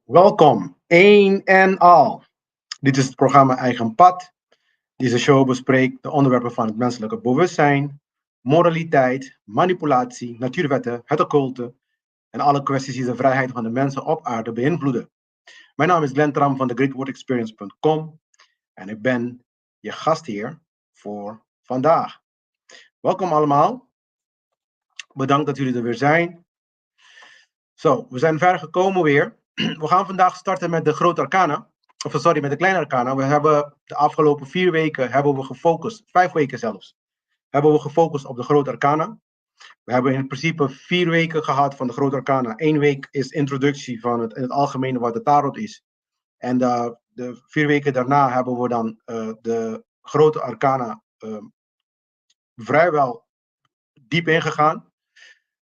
Welkom, één en al. Dit is het programma Eigen Pad. Deze show bespreekt de onderwerpen van het menselijke bewustzijn, moraliteit, manipulatie, natuurwetten, het occulte en alle kwesties die de vrijheid van de mensen op aarde beïnvloeden. Mijn naam is Glenn Tram van thegreatwordexperience.com en ik ben je gastheer voor vandaag. Welkom allemaal. Bedankt dat jullie er weer zijn. Zo, we zijn ver gekomen weer. We gaan vandaag starten met de grote arcana. Met de kleine arcana. We hebben de afgelopen 4 weken hebben we gefocust, 5 weken zelfs, hebben we gefocust op de grote arcana. We hebben in principe 4 weken gehad van de grote arcana. 1 week is introductie van in het algemene wat de tarot is. En de 4 weken daarna hebben we dan de grote arcana vrijwel diep ingegaan.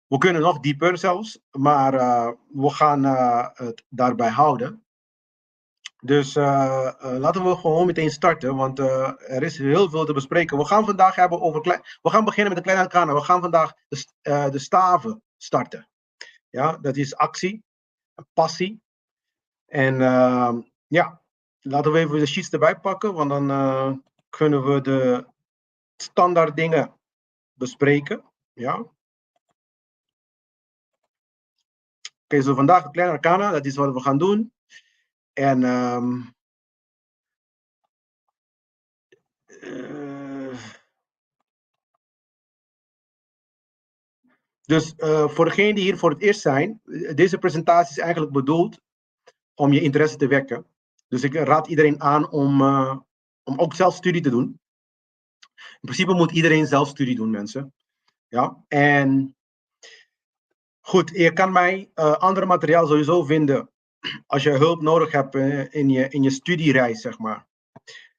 We kunnen nog dieper zelfs, maar we gaan het daarbij houden. Dus laten we gewoon meteen starten, want er is heel veel te bespreken. We gaan vandaag hebben we gaan beginnen met de kleine arcana. We gaan vandaag de staven starten. Ja, dat is actie, passie. En ja, laten we even de sheets erbij pakken, want dan kunnen we de standaard dingen bespreken. Ja. Oké, zo vandaag de kleine arcana, dat is wat we gaan doen. En dus voor degenen die hier voor het eerst zijn, deze presentatie is eigenlijk bedoeld om je interesse te wekken. Dus ik raad iedereen aan om ook zelf studie te doen. In principe moet iedereen zelf studie doen, mensen. Ja, en goed, je kan mij andere materiaal sowieso vinden als je hulp nodig hebt in je studiereis, zeg maar.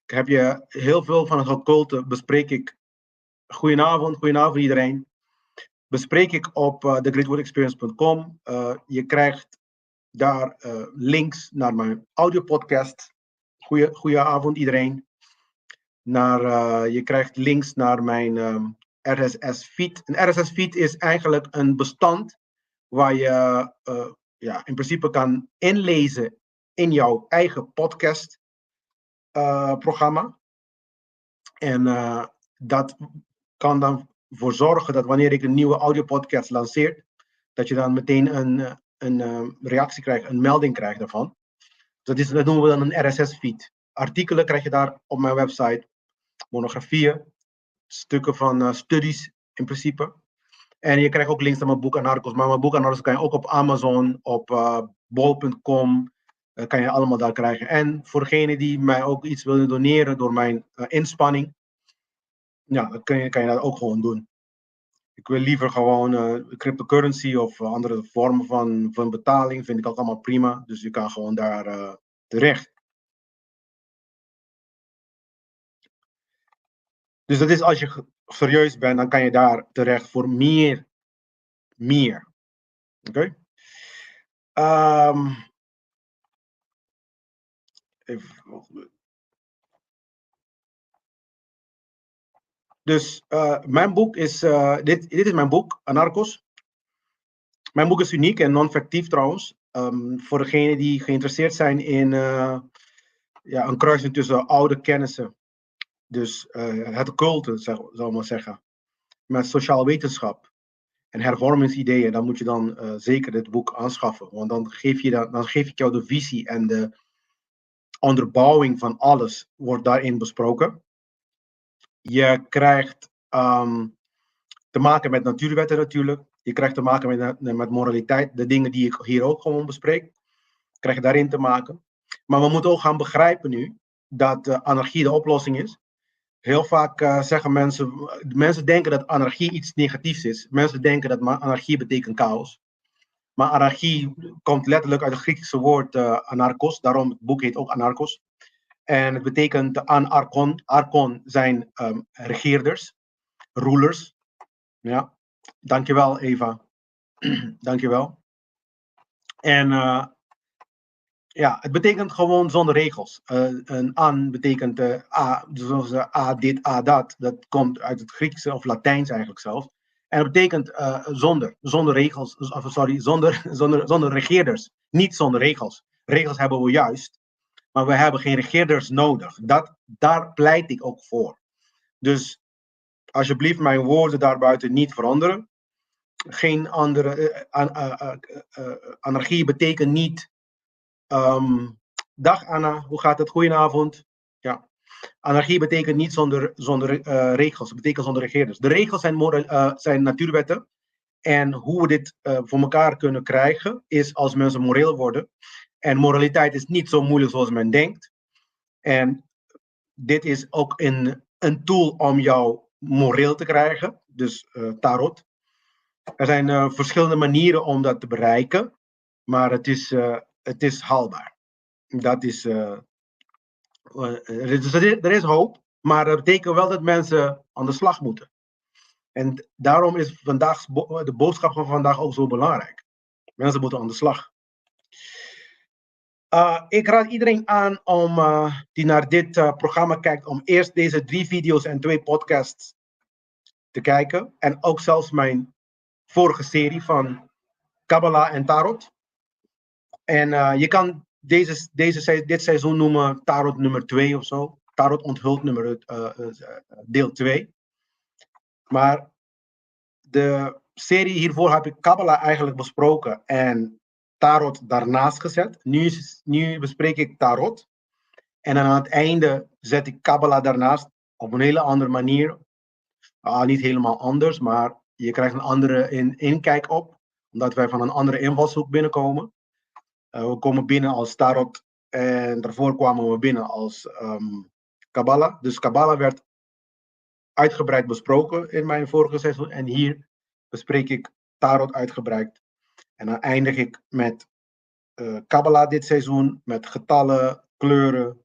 Heb je heel veel van het occulte bespreek ik. Goedenavond iedereen. Bespreek ik op thegreatwordexperience.com. Je krijgt daar links naar mijn audiopodcast. Goedenavond iedereen. Je krijgt links naar mijn RSS-feed. Een RSS-feed is eigenlijk een bestand waar je in principe kan inlezen in jouw eigen podcast programma. En dat kan dan voor zorgen dat wanneer ik een nieuwe audiopodcast lanceer, dat je dan meteen een reactie krijgt, een melding krijgt daarvan. Dat noemen we dan een RSS-feed. Artikelen krijg je daar op mijn website, monografieën, stukken van studies in principe. En je krijgt ook links naar mijn boek Anarchos. Maar mijn boek Anarchos kan je ook op Amazon, op bol.com, kan je allemaal daar krijgen. En voor degenen die mij ook iets willen doneren door mijn inspanning, ja, dan kan je dat ook gewoon doen. Ik wil liever gewoon cryptocurrency of andere vormen van betaling, vind ik ook allemaal prima. Dus je kan gewoon daar terecht. Dus dat is als je serieus bent, dan kan je daar terecht voor meer. Oké? Even. Dus mijn boek is, dit is mijn boek, Anarchos. Mijn boek is uniek en non-fictief trouwens. Voor degenen die geïnteresseerd zijn in een kruising tussen oude kennissen. Dus het occulte, zou ik maar zeggen. Met sociaal wetenschap en hervormingsideeën, dan moet je dan zeker dit boek aanschaffen. Want dan geef ik jou de visie en de onderbouwing van alles wordt daarin besproken. Je krijgt te maken met natuurwetten natuurlijk. Je krijgt te maken met moraliteit. De dingen die ik hier ook gewoon bespreek, krijg je daarin te maken. Maar we moeten ook gaan begrijpen nu dat anarchie de oplossing is. Heel vaak zeggen mensen denken dat anarchie iets negatiefs is. Mensen denken dat anarchie betekent chaos. Maar anarchie komt letterlijk uit het Griekse woord anarchos. Daarom het boek heet ook Anarchos. En het betekent anarchon. Archon zijn regeerders, rulers. Ja, dankjewel Eva. Dankjewel. En het betekent gewoon zonder regels. Een an betekent zoals a dit, a dat. Dat komt uit het Griekse of Latijns eigenlijk zelf. En dat betekent zonder regels, zonder regeerders. Niet zonder regels. regels hebben we juist, maar we hebben geen regeerders nodig. Daar pleit ik ook voor. Dus alsjeblieft mijn woorden daarbuiten niet veranderen. Geen andere... anarchie betekent niet... dag Anna, hoe gaat het? Goedenavond. Ja. Anarchie betekent niet zonder regels. Het betekent zonder regeerders. De regels zijn natuurwetten. En hoe we dit voor elkaar kunnen krijgen, is als mensen moreel worden. En moraliteit is niet zo moeilijk zoals men denkt. En dit is ook een tool om jou moreel te krijgen. Dus tarot. Er zijn verschillende manieren om dat te bereiken. Maar het is haalbaar. Dat is... er is hoop. Maar dat betekent wel dat mensen aan de slag moeten. En daarom is de boodschap van vandaag ook zo belangrijk. Mensen moeten aan de slag. Ik raad iedereen aan die naar dit programma kijkt, om eerst deze 3 video's en 2 podcasts te kijken. En ook zelfs mijn vorige serie van Kabbalah en Tarot. En je kan dit seizoen noemen Tarot nummer 2 of zo. Tarot onthuld deel 2. Maar de serie hiervoor heb ik Kabbalah eigenlijk besproken en Tarot daarnaast gezet. Nu bespreek ik Tarot. En aan het einde zet ik Kabbalah daarnaast op een hele andere manier. Niet helemaal anders, maar je krijgt een andere inkijk op. Omdat wij van een andere invalshoek binnenkomen. We komen binnen als Tarot en daarvoor kwamen we binnen als Kabbalah. Dus Kabbalah werd uitgebreid besproken in mijn vorige seizoen. En hier bespreek ik Tarot uitgebreid. En dan eindig ik met Kabbalah dit seizoen. Met getallen, kleuren.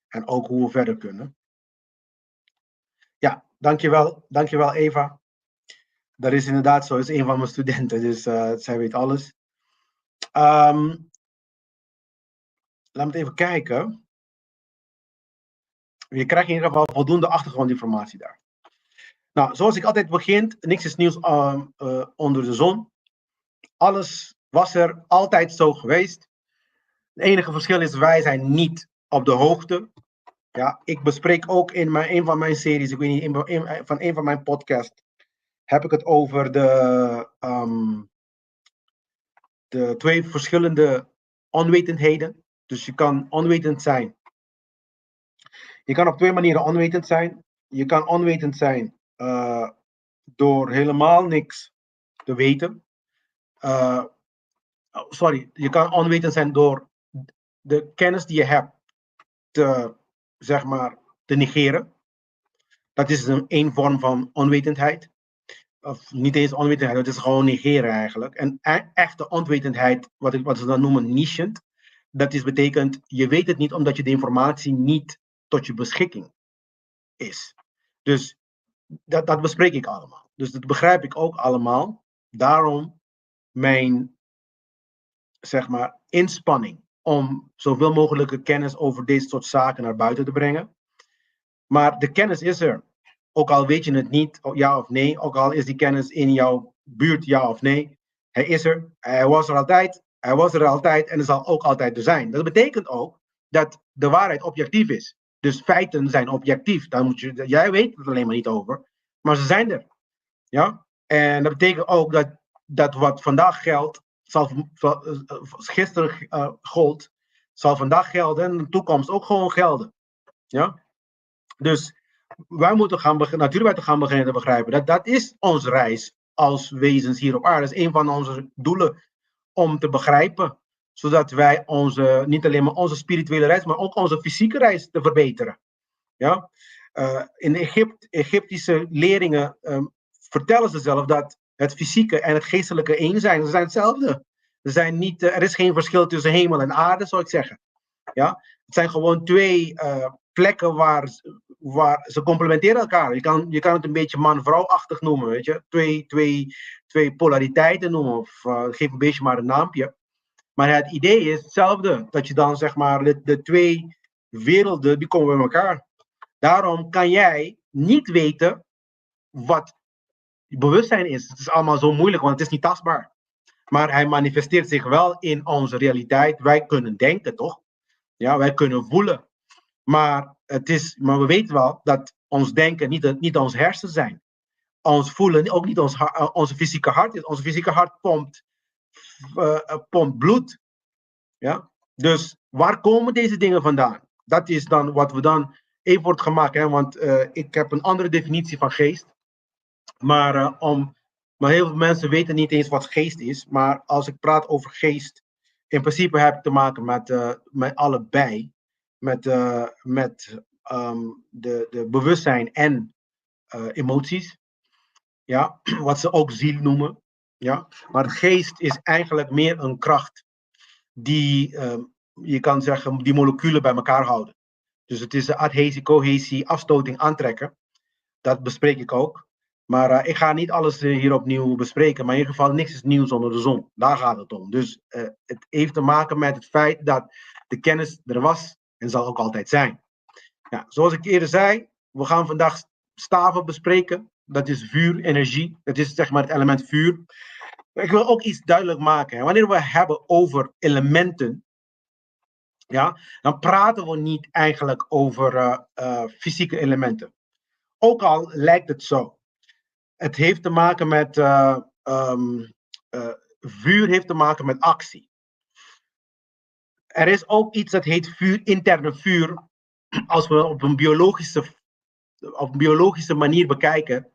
En ook hoe we verder kunnen. Ja, dankjewel. Dankjewel Eva. Dat is inderdaad zo. Dat is een van mijn studenten. Dus zij weet alles. Laat me even kijken. Je krijgt in ieder geval voldoende achtergrondinformatie daar. Nou, zoals ik altijd begin, niks is nieuws onder de zon. Alles was er altijd zo geweest. Het enige verschil is, wij zijn niet op de hoogte. Ja, ik bespreek ook in een van mijn series, ik weet niet, van een van mijn podcasts, heb ik het over de 2 verschillende onwetendheden. Dus je kan onwetend zijn. Je kan op 2 manieren onwetend zijn. Je kan onwetend zijn door helemaal niks te weten. Je kan onwetend zijn door de kennis die je hebt te negeren. Dat is een vorm van onwetendheid. Of niet eens onwetendheid, dat is gewoon negeren eigenlijk. En echte onwetendheid, wat ze dan noemen nichend, betekent, je weet het niet omdat je de informatie niet tot je beschikking is. Dus dat bespreek ik allemaal. Dus dat begrijp ik ook allemaal. Daarom mijn, inspanning om zoveel mogelijke kennis over deze soort zaken naar buiten te brengen. Maar de kennis is er. Ook al weet je het niet, ja of nee. Ook al is die kennis in jouw buurt, ja of nee. Hij is er. Hij was er altijd. Hij was er altijd en er zal ook altijd er zijn. Dat betekent ook dat de waarheid objectief is. Dus feiten zijn objectief. Jij weet het alleen maar niet over. Maar ze zijn er. Ja? En dat betekent ook dat wat vandaag geldt, gisteren gold, zal vandaag gelden en in de toekomst ook gewoon gelden. Ja? Dus wij moeten natuurwetten gaan beginnen te begrijpen. Dat is onze reis als wezens hier op aarde. Dat is een van onze doelen om te begrijpen. Zodat wij niet alleen maar onze spirituele reis, maar ook onze fysieke reis te verbeteren. Ja? In de Egyptische leringen vertellen ze zelf dat het fysieke en het geestelijke één zijn. Ze zijn hetzelfde. Er is geen verschil tussen hemel en aarde, zou ik zeggen. Ja? Het zijn gewoon 2 plekken waar ze complementeren elkaar. Je kan het een beetje man-vrouw-achtig noemen, weet je. Twee polariteiten noemen, of geef een beetje maar een naampje. Maar het idee is hetzelfde, dat je dan de 2 werelden, die komen bij elkaar. Daarom kan jij niet weten wat bewustzijn is. Het is allemaal zo moeilijk, want het is niet tastbaar. Maar hij manifesteert zich wel in onze realiteit. Wij kunnen denken, toch? Ja, wij kunnen voelen. Maar we weten wel dat ons denken niet ons hersenen zijn. Ons voelen ook niet onze fysieke hart is. Onze fysieke hart pompt bloed. Ja? Dus waar komen deze dingen vandaan? Dat is dan wat we dan even wordt gemaakt. Hè? Want ik heb een andere definitie van geest. Maar heel veel mensen weten niet eens wat geest is. Maar als ik praat over geest, in principe heb ik te maken met allebei. Met de bewustzijn en emoties. Ja, wat ze ook ziel noemen. Ja, maar de geest is eigenlijk meer een kracht die, je kan zeggen, die moleculen bij elkaar houden. Dus het is de adhesie, cohesie, afstoting, aantrekken. Dat bespreek ik ook. Maar ik ga niet alles hier opnieuw bespreken. Maar in ieder geval, niks is nieuws onder de zon. Daar gaat het om. Dus het heeft te maken met het feit dat de kennis er was en zal ook altijd zijn. Ja, zoals ik eerder zei, we gaan vandaag staven bespreken. Dat is vuur, energie. Dat is zeg maar het element vuur. Ik wil ook iets duidelijk maken. Wanneer we hebben over elementen, ja, dan praten we niet eigenlijk over fysieke elementen. Ook al lijkt het zo. Het heeft te maken met vuur heeft te maken met actie. Er is ook iets dat heet vuur, interne vuur. Als we op een biologische manier bekijken,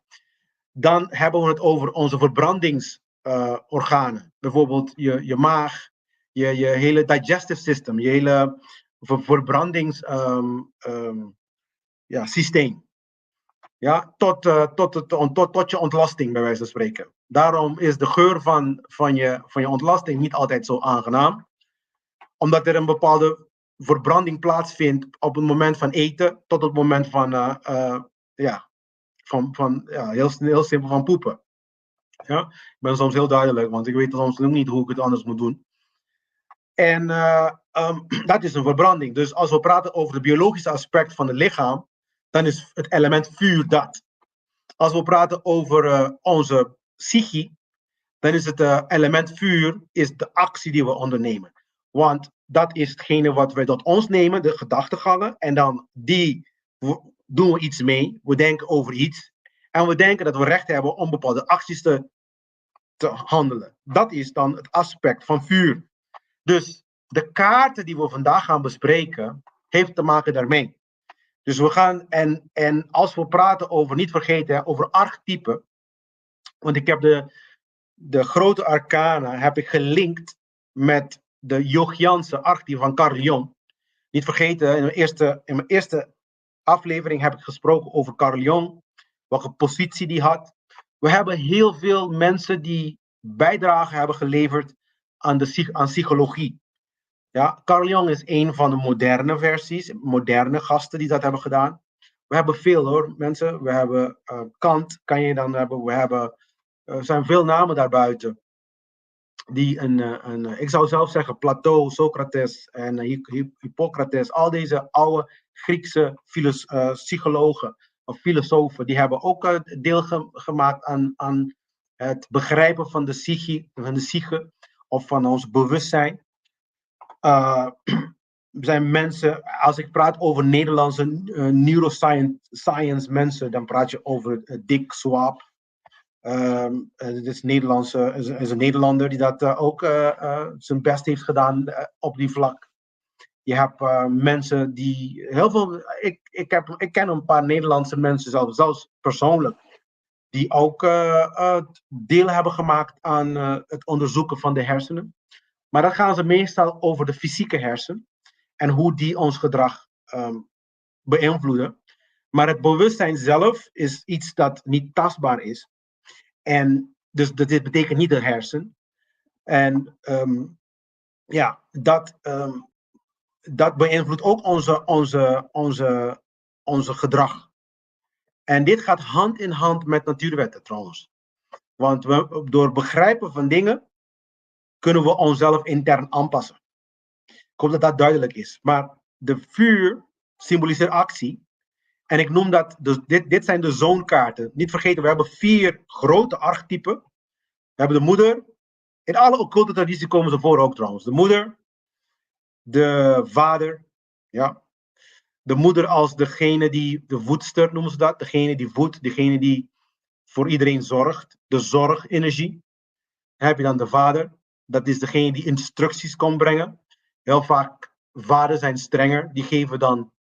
dan hebben we het over onze verbrandingsorganen. Bijvoorbeeld je maag, je hele digestive system, je hele verbrandingssysteem. Ja, tot je ontlasting, bij wijze van spreken. Daarom is de geur van je ontlasting niet altijd zo aangenaam. Omdat er een bepaalde verbranding plaatsvindt op het moment van eten tot het moment van heel simpel van poepen. Ja? Ik ben soms heel duidelijk, want ik weet soms ook niet hoe ik het anders moet doen. En dat is een verbranding. Dus als we praten over het biologische aspect van het lichaam, dan is het element vuur dat. Als we praten over onze psyche, dan is het element vuur is de actie die we ondernemen. Want dat is hetgene wat wij tot ons nemen, de gedachtegangen. En dan doen we iets mee. We denken over iets. En we denken dat we recht hebben om bepaalde acties te handelen. Dat is dan het aspect van vuur. Dus de kaarten die we vandaag gaan bespreken, heeft te maken daarmee. Dus we gaan, en als we praten over, niet vergeten, over archetypen. Want ik heb de grote arcana heb ik gelinkt met de Jungiaanse archetype van Carl Jung. Niet vergeten, in mijn eerste aflevering heb ik gesproken over Carl Jung. Welke positie die had. We hebben heel veel mensen die bijdrage hebben geleverd aan psychologie. Ja, Carl Jung is een van de moderne versies, moderne gasten die dat hebben gedaan. We hebben veel hoor, mensen. We hebben Kant, kan je dan hebben. We hebben, er zijn veel namen daarbuiten. Die ik zou zelf zeggen, Plato, Socrates en Hippocrates, al deze oude Griekse psychologen of filosofen, die hebben ook deel gemaakt aan het begrijpen van de psyche of van ons bewustzijn. Zijn mensen, als ik praat over Nederlandse neuroscience mensen, dan praat je over Dick Swaap. Het is een Nederlander die dat ook zijn best heeft gedaan op die vlak. Je hebt mensen die heel veel. Ik ken een paar Nederlandse mensen, zelfs persoonlijk, die ook deel hebben gemaakt aan het onderzoeken van de hersenen. Maar dan gaan ze meestal over de fysieke hersen en hoe die ons gedrag beïnvloeden. Maar het bewustzijn zelf is iets dat niet tastbaar is. En dus dit betekent niet de hersen. En dat beïnvloedt ook onze gedrag. En dit gaat hand in hand met natuurwetten trouwens. Want door begrijpen van dingen kunnen we onszelf intern aanpassen. Ik hoop dat dat duidelijk is. Maar de vuur symboliseert actie. En ik noem dat, dus dit zijn de zoonkaarten. Niet vergeten, we hebben 4 grote archetypen. We hebben de moeder, In alle occulte tradities komen ze voor ook trouwens. De moeder, de vader, ja. De moeder als degene die, de voedster noemen ze dat, degene die voedt, degene die voor iedereen zorgt, de zorgenergie. Dan heb je dan de vader, dat is degene die instructies kan brengen. Heel vaak, vaders zijn strenger, die geven dan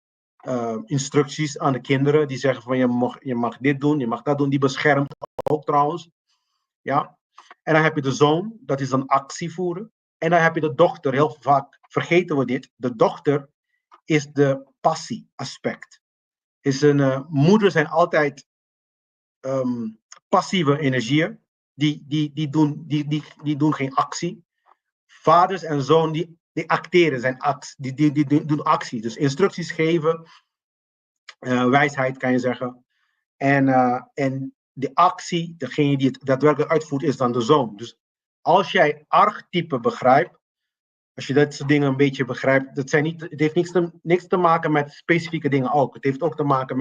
instructies aan de kinderen, die zeggen van je mag dit doen, je mag dat doen, die beschermt ook trouwens. Ja. En dan heb je de zoon, dat is dan actie voeren. En dan heb je de dochter, heel vaak vergeten we dit, de dochter is de passie-aspect. Moeders zijn altijd passieve energieën, die doen geen actie. Vaders en zoon, die acteren, die doen actie. Dus instructies geven, wijsheid kan je zeggen. En de actie, degene die het daadwerkelijk uitvoert, is dan de zoon. Dus als jij archetype begrijpt, als je dat soort dingen een beetje begrijpt, het heeft niks te maken met specifieke dingen ook. Het heeft ook te maken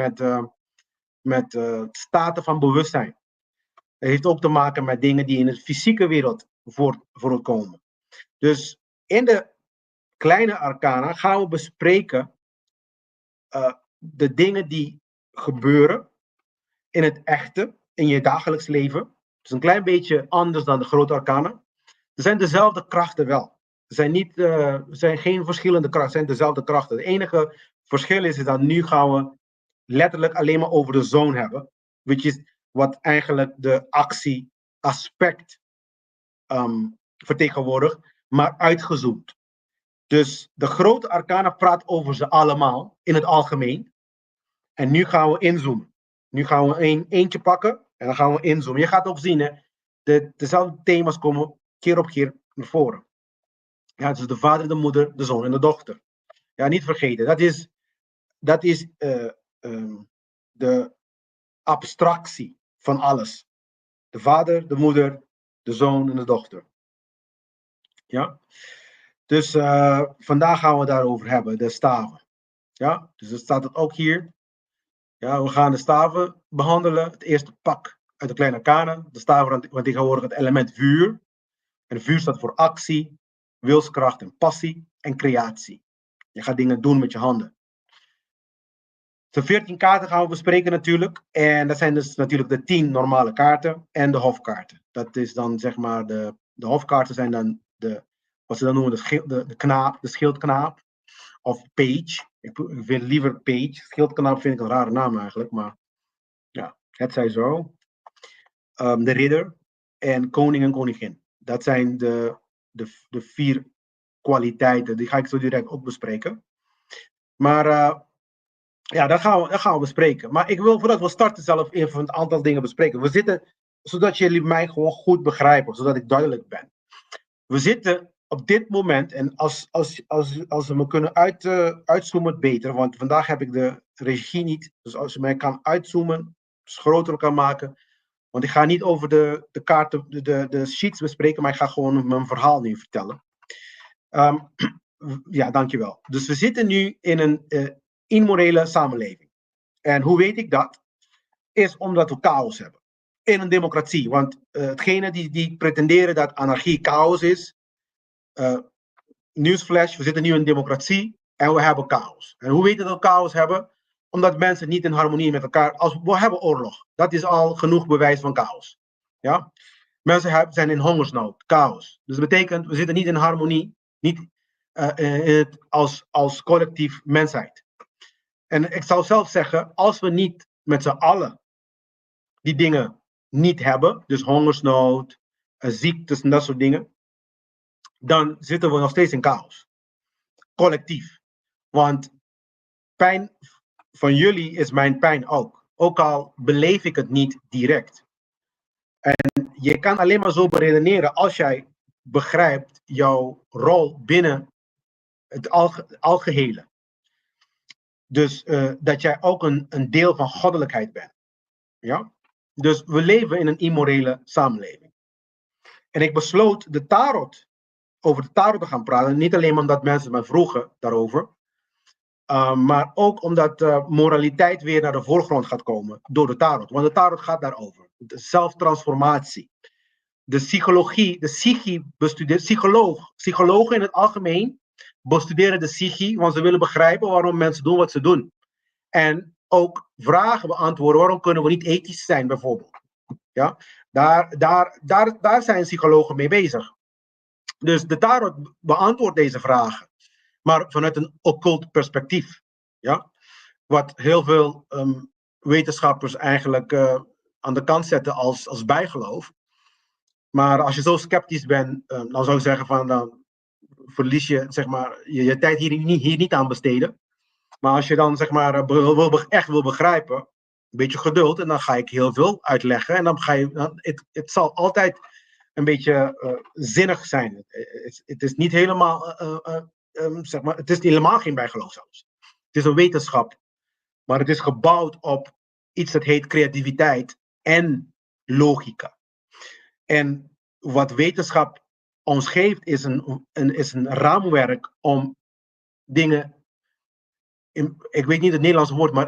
met staten van bewustzijn. Het heeft ook te maken met dingen die in de fysieke wereld voorkomen. Dus in de kleine arcana gaan we bespreken de dingen die gebeuren in het echte, in je dagelijks leven. Het is een klein beetje anders dan de grote arcana. Er zijn dezelfde krachten wel. Er zijn geen verschillende krachten, het zijn dezelfde krachten. Het enige verschil is dat nu gaan we letterlijk alleen maar over de zoon hebben. Wat eigenlijk de actie-aspect vertegenwoordigt, maar uitgezoomd. Dus de grote arcana praat over ze allemaal, in het algemeen. En nu gaan we inzoomen. Nu gaan we eentje pakken en dan gaan we inzoomen. Je gaat ook zien, hè, dezelfde thema's komen keer op keer naar voren. Ja, dus de vader, de moeder, de zoon en de dochter. Ja, niet vergeten, dat is de abstractie van alles. De vader, de moeder, de zoon en de dochter. Ja? Dus vandaag gaan we daarover hebben, de staven. Ja? Dus er staat het ook hier. Ja, we gaan de staven behandelen. Het eerste pak uit de kleine arcana. De staven vertegenwoordigen het element vuur. En vuur staat voor actie, wilskracht en passie en creatie. Je gaat dingen doen met je handen. De 14 kaarten gaan we bespreken natuurlijk. En dat zijn dus natuurlijk de 10 normale kaarten en de hofkaarten. Dat is dan zeg maar de hofkaarten zijn dan wat ze dan noemen de knaap, de schildknaap. Of page. Ik vind liever page. Schildknaap vind ik een rare naam eigenlijk. Maar ja, het zij zo. De ridder en koning en koningin. Dat zijn de 4 kwaliteiten. Die ga ik zo direct ook bespreken. Maar ja, dat gaan we bespreken. Maar ik wil voordat we starten zelf even een aantal dingen bespreken. We zitten, zodat jullie mij gewoon goed begrijpen. Zodat ik duidelijk ben. We zitten op dit moment, en als we me kunnen uitzoomen, beter. Want vandaag heb ik de regie niet. Dus als je mij kan uitzoomen, dus groter kan maken. Want ik ga niet over de kaarten, de sheets bespreken, maar ik ga gewoon mijn verhaal nu vertellen. Ja, dankjewel. Dus we zitten nu in een immorele samenleving. En hoe weet ik dat? Is omdat we chaos hebben. In een democratie. Want hetgene die pretenderen dat anarchie chaos is. Newsflash, we zitten nu in een democratie en we hebben chaos. En hoe weten we dat we chaos hebben? Omdat mensen niet in harmonie met elkaar. We hebben oorlog. Dat is al genoeg bewijs van chaos. Ja? Mensen zijn in hongersnood, chaos. Dus dat betekent, we zitten niet in harmonie, niet als collectief mensheid. En ik zou zelf zeggen, als we niet met z'n allen die dingen niet hebben, dus hongersnood, ziektes en dat soort dingen, dan zitten we nog steeds in chaos. Collectief. Want pijn van jullie is mijn pijn ook. Ook al beleef ik het niet direct. En je kan alleen maar zo beredeneren als jij begrijpt jouw rol binnen het algehele. Dus dat jij ook een deel van goddelijkheid bent. Ja? Dus we leven in een immorele samenleving. En ik besloot over de tarot te gaan praten. Niet alleen omdat mensen me vroegen daarover. Maar ook omdat moraliteit weer naar de voorgrond gaat komen door de tarot. Want de tarot gaat daarover. De zelftransformatie. de psychologie, de psyche bestudeert, psychologen in het algemeen bestuderen de psyche, want ze willen begrijpen waarom mensen doen wat ze doen. En ook vragen beantwoorden, waarom kunnen we niet ethisch zijn bijvoorbeeld. Ja? Daar zijn psychologen mee bezig. Dus de tarot beantwoordt deze vragen, maar vanuit een occult perspectief. Ja? Wat heel veel wetenschappers eigenlijk aan de kant zetten als bijgeloof. Maar als je zo sceptisch bent, dan zou ik zeggen van dan verlies je zeg maar, je tijd hier niet aan besteden. Maar als je dan zeg maar echt wil begrijpen, een beetje geduld en dan ga ik heel veel uitleggen. En dan ga je, het zal altijd een beetje zinnig zijn. Het is niet helemaal, zeg maar, het is helemaal geen bijgeloof zelfs. Het is een wetenschap, maar het is gebouwd op iets dat heet creativiteit en logica. En wat wetenschap ons geeft is een raamwerk om dingen, ik weet niet het Nederlandse woord, maar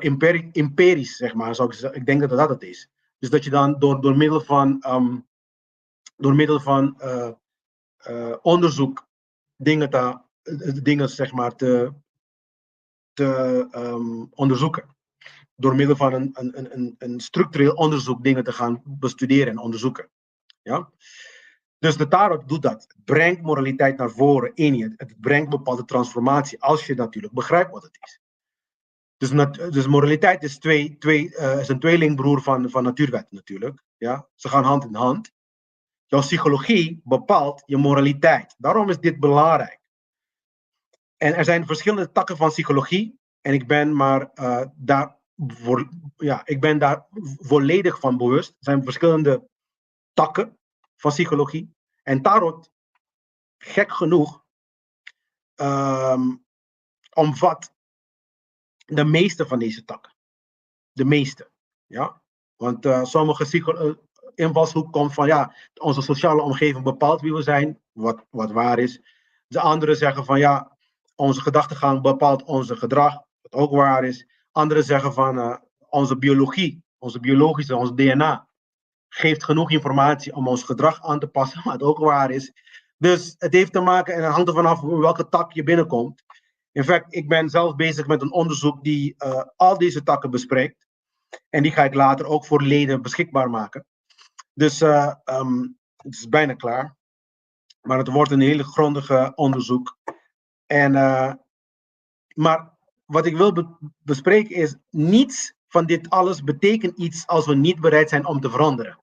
empirisch, zeg maar, ik denk dat het is. Dus dat je dan door middel van onderzoek dingen zeg maar te onderzoeken. Door middel van een structureel onderzoek dingen te gaan bestuderen en onderzoeken. Ja? Dus de tarot doet dat. Het brengt moraliteit naar voren in je. Het brengt bepaalde transformatie, als je natuurlijk begrijpt wat het is. Dus moraliteit is is een tweelingbroer van natuurwet natuurlijk. Ja? Ze gaan hand in hand. Jouw psychologie bepaalt je moraliteit. Daarom is dit belangrijk. En er zijn verschillende takken van psychologie. En ik ben daar volledig van bewust. Er zijn verschillende takken van psychologie. En tarot, gek genoeg, omvat de meeste van deze takken. De meeste. Ja? Want sommige invalshoek komt van ja, onze sociale omgeving bepaalt wie we zijn, wat waar is. De anderen zeggen van ja, onze gedachtegang bepaalt onze gedrag, wat ook waar is. Anderen zeggen van onze biologie, ons DNA, geeft genoeg informatie om ons gedrag aan te passen, wat ook waar is. Dus het heeft te maken, en het hangt er vanaf welke tak je binnenkomt. In fact, ik ben zelf bezig met een onderzoek die al deze takken bespreekt. En die ga ik later ook voor leden beschikbaar maken. Dus het is bijna klaar. Maar het wordt een hele grondige onderzoek. Maar wat ik wil bespreken is, niets van dit alles betekent iets als we niet bereid zijn om te veranderen.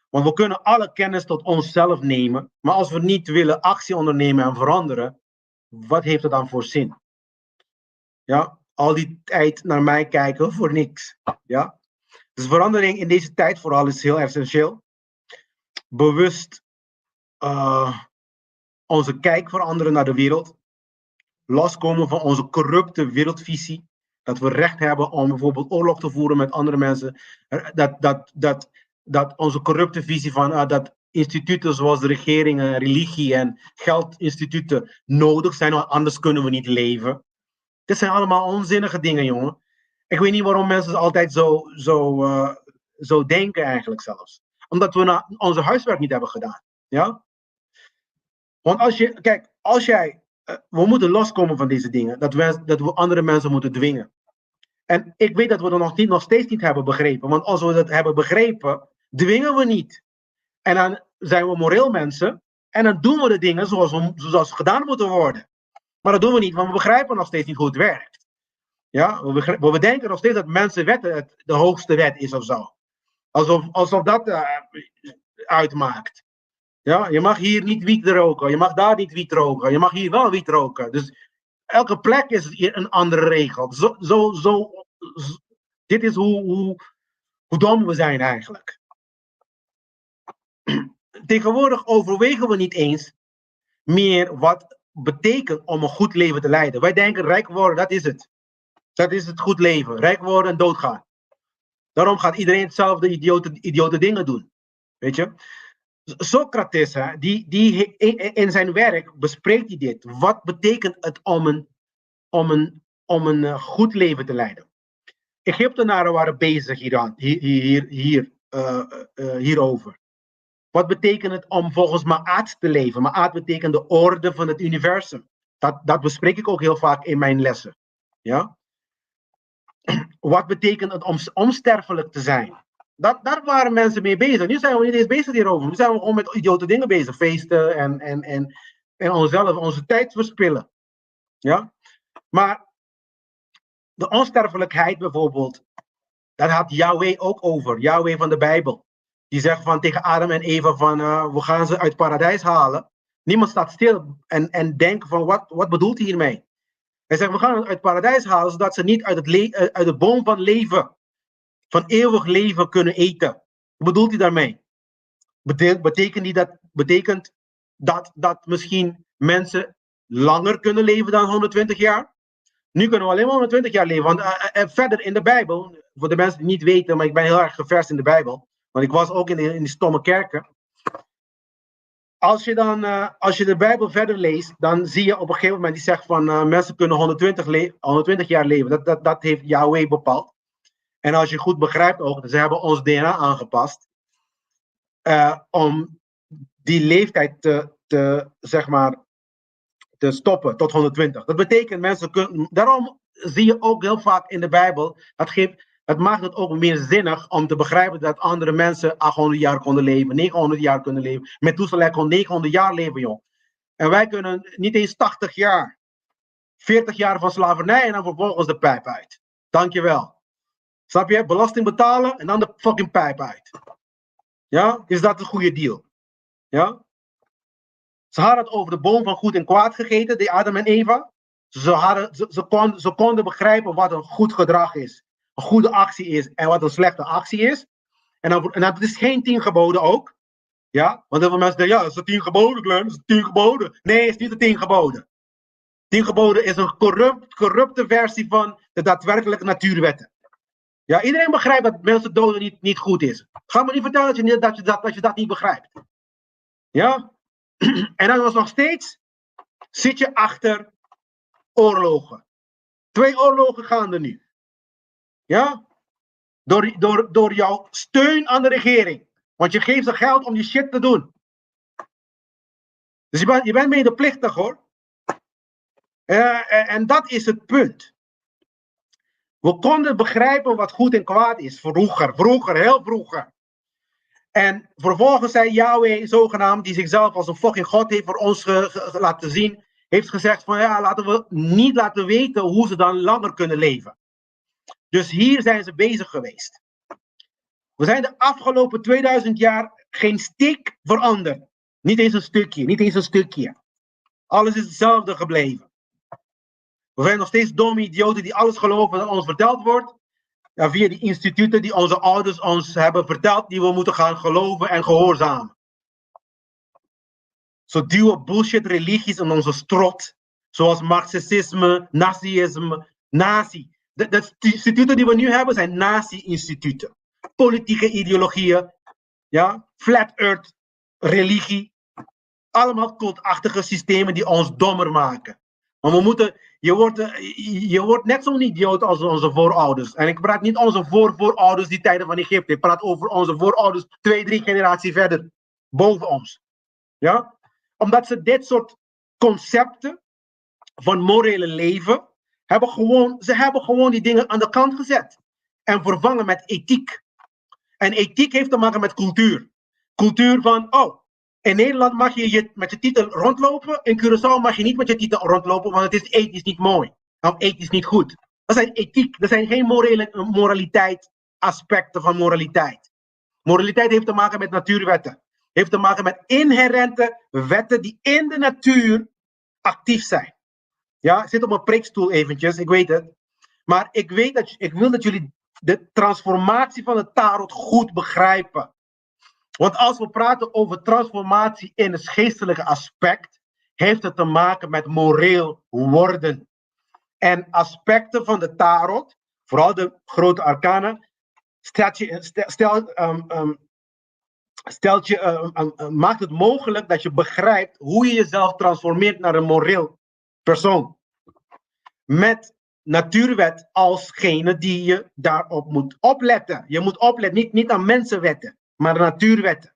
Want we kunnen alle kennis tot onszelf nemen, maar als we niet willen actie ondernemen en veranderen, wat heeft het dan voor zin? Ja, al die tijd naar mij kijken voor niks. Ja? Dus verandering in deze tijd vooral is heel essentieel. Bewust onze kijk veranderen naar de wereld. Loskomen van onze corrupte wereldvisie. Dat we recht hebben om bijvoorbeeld oorlog te voeren met andere mensen. Dat onze corrupte visie van dat instituten zoals de regeringen, religie en geldinstituten nodig zijn, want anders kunnen we niet leven. Dit zijn allemaal onzinnige dingen, jongen. Ik weet niet waarom mensen altijd zo denken eigenlijk zelfs. Omdat we onze huiswerk niet hebben gedaan. Ja? Want we moeten loskomen van deze dingen. Dat we andere mensen moeten dwingen. En ik weet dat we dat nog steeds niet hebben begrepen. Want als we dat hebben begrepen, dwingen we niet. En dan zijn we moreel mensen. En dan doen we de dingen zoals gedaan moeten worden. Maar dat doen we niet, want we begrijpen nog steeds niet hoe het werkt. Ja? We denken nog steeds dat mensenwetten de hoogste wet is of zo. Alsof dat uitmaakt. Ja? Je mag hier niet wiet roken, je mag daar niet wiet roken, je mag hier wel wiet roken. Dus elke plek is hier een andere regel. Dit is hoe dom we zijn eigenlijk. Tegenwoordig overwegen we niet eens meer wat betekent om een goed leven te leiden. Wij denken rijk worden, dat is het. Dat is het goed leven. Rijk worden en doodgaan. Daarom gaat iedereen hetzelfde idiote dingen doen. Weet je? Socrates, die in zijn werk bespreekt hij dit. Wat betekent het om een goed leven te leiden? Egyptenaren waren bezig hierover. Wat betekent het om volgens Ma'at te leven? Ma'at betekent de orde van het universum. Dat bespreek ik ook heel vaak in mijn lessen. Ja? Wat betekent het om onsterfelijk te zijn? Daar waren mensen mee bezig. Nu zijn we niet eens bezig hierover. Nu zijn we gewoon met idiote dingen bezig. Feesten en onszelf, onze tijd verspillen. Ja? Maar de onsterfelijkheid bijvoorbeeld, daar had Yahweh ook over. Yahweh van de Bijbel. Die zegt van tegen Adam en Eva van we gaan ze uit het paradijs halen. Niemand staat stil en denkt van wat bedoelt hij hiermee? Hij zegt we gaan het uit het paradijs halen zodat ze niet uit de boom van leven, van eeuwig leven kunnen eten. Wat bedoelt hij daarmee? Betekent dat misschien mensen langer kunnen leven dan 120 jaar? Nu kunnen we alleen maar 120 jaar leven. Want verder in de Bijbel, voor de mensen die niet weten, maar ik ben heel erg geverst in de Bijbel. Want ik was ook in die stomme kerken. Als je de Bijbel verder leest, dan zie je op een gegeven moment die zegt van mensen kunnen 120 jaar leven. Dat heeft Yahweh bepaald. En als je goed begrijpt ook, ze hebben ons DNA aangepast om die leeftijd zeg maar, te stoppen tot 120. Dat betekent mensen kunnen. Daarom zie je ook heel vaak in de Bijbel. Het maakt het ook meer zinnig om te begrijpen dat andere mensen 800 jaar konden leven, 900 jaar kunnen leven. Methuselah kon 900 jaar leven, joh. En wij kunnen niet eens 80 jaar. 40 jaar van slavernij en dan vervolgens de pijp uit. Dankjewel. Snap je? Belasting betalen en dan de fucking pijp uit. Ja? Is dat een goede deal? Ja? Ze hadden het over de boom van goed en kwaad gegeten, die Adam en Eva. Ze konden begrijpen wat een goed gedrag is, een goede actie is en wat een slechte actie is. En dat is geen 10 geboden ook. Ja? Want heel veel mensen denken, ja, dat is de 10 geboden, Glenn, dat is de 10 geboden. Nee, het is niet de 10 geboden. 10 geboden is een corrupte versie van de daadwerkelijke natuurwetten. Ja, iedereen begrijpt dat mensen doden niet goed is. Ga me niet vertellen dat je dat niet begrijpt. Ja? En dan nog steeds zit je achter oorlogen. 2 oorlogen gaande nu. Ja? Door jouw steun aan de regering. Want je geeft ze geld om die shit te doen. Dus je bent medeplichtig hoor. En dat is het punt. We konden begrijpen wat goed en kwaad is. Vroeger, heel vroeger. En vervolgens zei Yahweh, zogenaamd, die zichzelf als een fucking God heeft voor ons laten zien, heeft gezegd van ja, laten we niet laten weten hoe ze dan langer kunnen leven. Dus hier zijn ze bezig geweest. We zijn de afgelopen 2000 jaar geen stik veranderd. Niet eens een stukje. Alles is hetzelfde gebleven. We zijn nog steeds domme idioten die alles geloven dat ons verteld wordt. Ja, via die instituten die onze ouders ons hebben verteld, die we moeten gaan geloven en gehoorzamen. Zo duwen bullshit religies in onze strot, zoals marxisme, nazisme, nazi. De instituten die we nu hebben zijn nazi-instituten. Politieke ideologieën, ja, flat earth, religie. Allemaal cultachtige systemen die ons dommer maken. Maar je wordt net zo'n idioot als onze voorouders. En ik praat niet over onze voorouders die tijden van Egypte. Ik praat over onze voorouders 2, 3 generaties verder. Boven ons. Ja? Omdat ze dit soort concepten van morele leven ze hebben gewoon die dingen aan de kant gezet. En vervangen met ethiek. En ethiek heeft te maken met cultuur. Cultuur van, in Nederland mag je met je titel rondlopen. In Curaçao mag je niet met je titel rondlopen, want het is ethisch niet mooi. Of ethisch niet goed. Dat zijn ethiek. Dat zijn geen moraliteit, aspecten van moraliteit. Moraliteit heeft te maken met natuurwetten. Heeft te maken met inherente wetten die in de natuur actief zijn. Ja, ik zit op mijn preekstoel eventjes, ik weet het. Maar ik wil dat jullie de transformatie van de tarot goed begrijpen. Want als we praten over transformatie in het geestelijke aspect, heeft het te maken met moreel worden. En aspecten van de tarot, vooral de grote arcana, maakt het mogelijk dat je begrijpt hoe je jezelf transformeert naar een moreel persoon. Met natuurwet alsgene die je daarop moet opletten. Je moet opletten, niet aan mensenwetten, maar natuurwetten.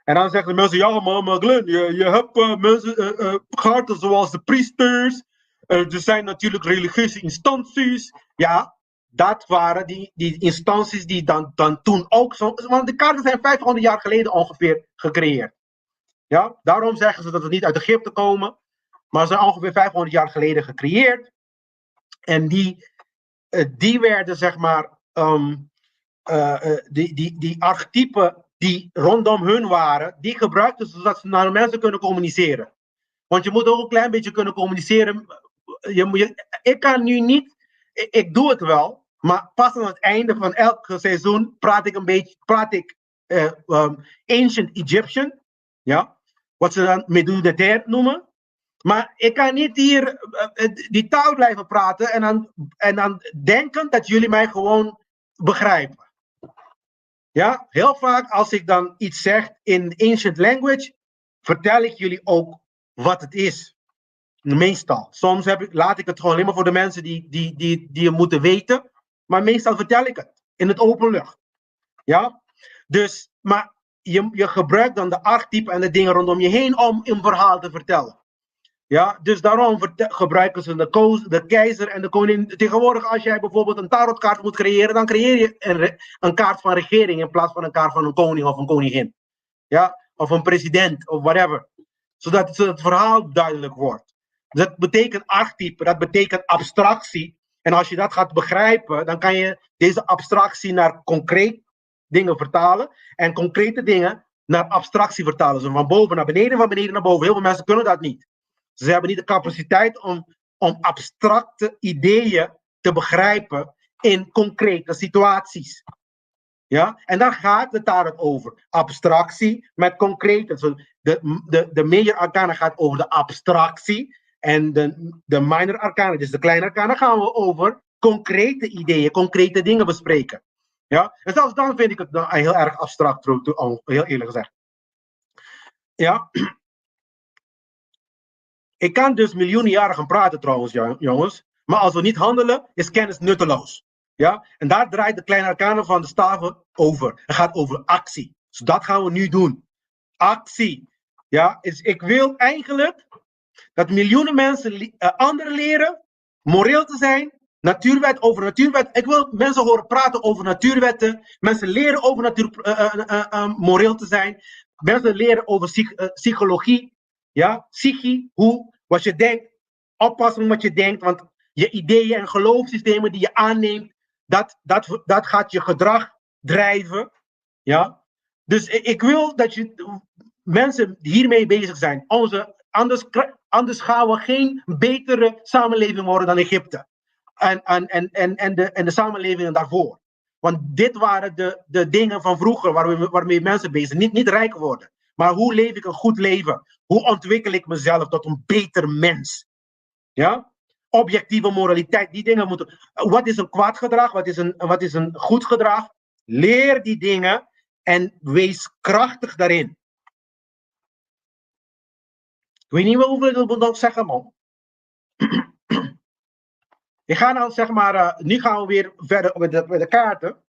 En dan zeggen de mensen, ja maar Glenn, je hebt mensen, kaarten zoals de priesters. Er zijn natuurlijk religieuze instanties. Ja, dat waren die instanties die dan toen ook zo... Want de kaarten zijn 500 jaar geleden ongeveer gecreëerd. Ja, daarom zeggen ze dat het niet uit Egypte komen. Maar ze zijn ongeveer 500 jaar geleden gecreëerd. En die werden, zeg maar, die archetypen die rondom hun waren, die gebruikten ze zodat ze naar mensen kunnen communiceren. Want je moet ook een klein beetje kunnen communiceren. Ik kan nu niet, ik doe het wel, maar pas aan het einde van elk seizoen praat ik Ancient Egyptian, ja, wat ze dan Medudeter noemen. Maar ik kan niet hier die taal blijven praten en dan denken dat jullie mij gewoon begrijpen. Ja, heel vaak als ik dan iets zeg in ancient language, vertel ik jullie ook wat het is. Meestal. Soms laat ik het gewoon alleen maar voor de mensen die het moeten weten. Maar meestal vertel ik het in het open lucht. Ja? Dus, maar je gebruikt dan de archetypen en de dingen rondom je heen om een verhaal te vertellen. Ja, dus daarom gebruiken ze de keizer en de koningin. Tegenwoordig, als jij bijvoorbeeld een tarotkaart moet creëren, dan creëer je een kaart van regering in plaats van een kaart van een koning of een koningin. Ja, of een president of whatever. Zodat het verhaal duidelijk wordt. Dat betekent archetype, dat betekent abstractie. En als je dat gaat begrijpen, dan kan je deze abstractie naar concreet dingen vertalen. En concrete dingen naar abstractie vertalen. Dus van boven naar beneden, van beneden naar boven. Heel veel mensen kunnen dat niet. Ze hebben niet de capaciteit om abstracte ideeën te begrijpen in concrete situaties. Ja? En daar gaat het tarot over. Abstractie met concrete. De major arcana gaat over de abstractie. En de minor arcana, dus de kleine arcana, gaan we over concrete ideeën, concrete dingen bespreken. Ja? En zelfs dan vind ik het dan heel erg abstract, heel eerlijk gezegd. Ja? Ik kan dus miljoenen jaren gaan praten trouwens, jongens. Maar als we niet handelen, is kennis nutteloos. Ja? En daar draait de kleine arcana van de staven over. Het gaat over actie. Dus dat gaan we nu doen. Actie. Ja? Dus ik wil eigenlijk dat miljoenen mensen anderen leren moreel te zijn. Over natuurwet. Ik wil mensen horen praten over natuurwetten. Mensen leren over moreel te zijn. Mensen leren over psychologie. Ja, psychie, wat je denkt, oppassen met wat je denkt, want je ideeën en geloofssystemen die je aanneemt, dat gaat je gedrag drijven. Ja? Dus ik wil dat mensen hiermee bezig zijn. Anders gaan we geen betere samenleving worden dan Egypte. En de samenlevingen daarvoor. Want dit waren de dingen van vroeger waarmee mensen bezig zijn. Niet rijk worden. Maar hoe leef ik een goed leven? Hoe ontwikkel ik mezelf tot een beter mens? Ja? Objectieve moraliteit, die dingen moeten... Wat is een kwaad gedrag? Wat is een goed gedrag? Leer die dingen en wees krachtig daarin. Ik weet niet hoeveel ik wil zeggen, man. Ik ga nou, zeg maar... nu gaan we weer verder met de kaarten.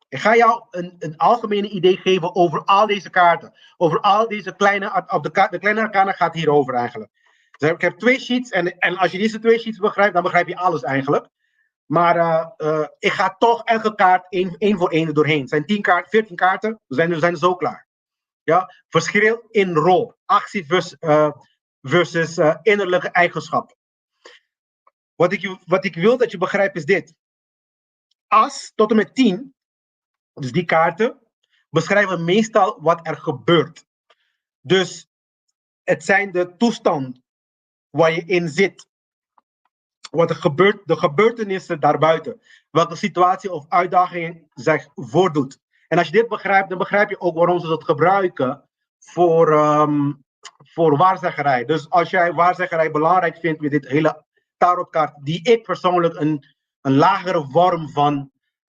Ik ga jou een algemene idee geven over al deze kaarten. Over al deze kleine... De kleine arcana gaat hierover eigenlijk. Dus ik heb 2 sheets. En als je deze 2 sheets begrijpt, dan begrijp je alles eigenlijk. Maar ik ga toch elke kaart één voor één doorheen. Het zijn 14 kaarten. We zijn er zo klaar. Ja? Verschil in rol. Actie versus innerlijke eigenschappen. Wat ik wil dat je begrijpt is dit. As tot en met 10... Dus die kaarten beschrijven meestal wat er gebeurt. Dus het zijn de toestanden waar je in zit. Wat er gebeurt, de gebeurtenissen daarbuiten. Welke situatie of uitdaging zich voordoet. En als je dit begrijpt, dan begrijp je ook waarom ze dat gebruiken voor waarzeggerij. Dus als jij waarzeggerij belangrijk vindt met dit hele tarotkaart, die ik persoonlijk een lagere vorm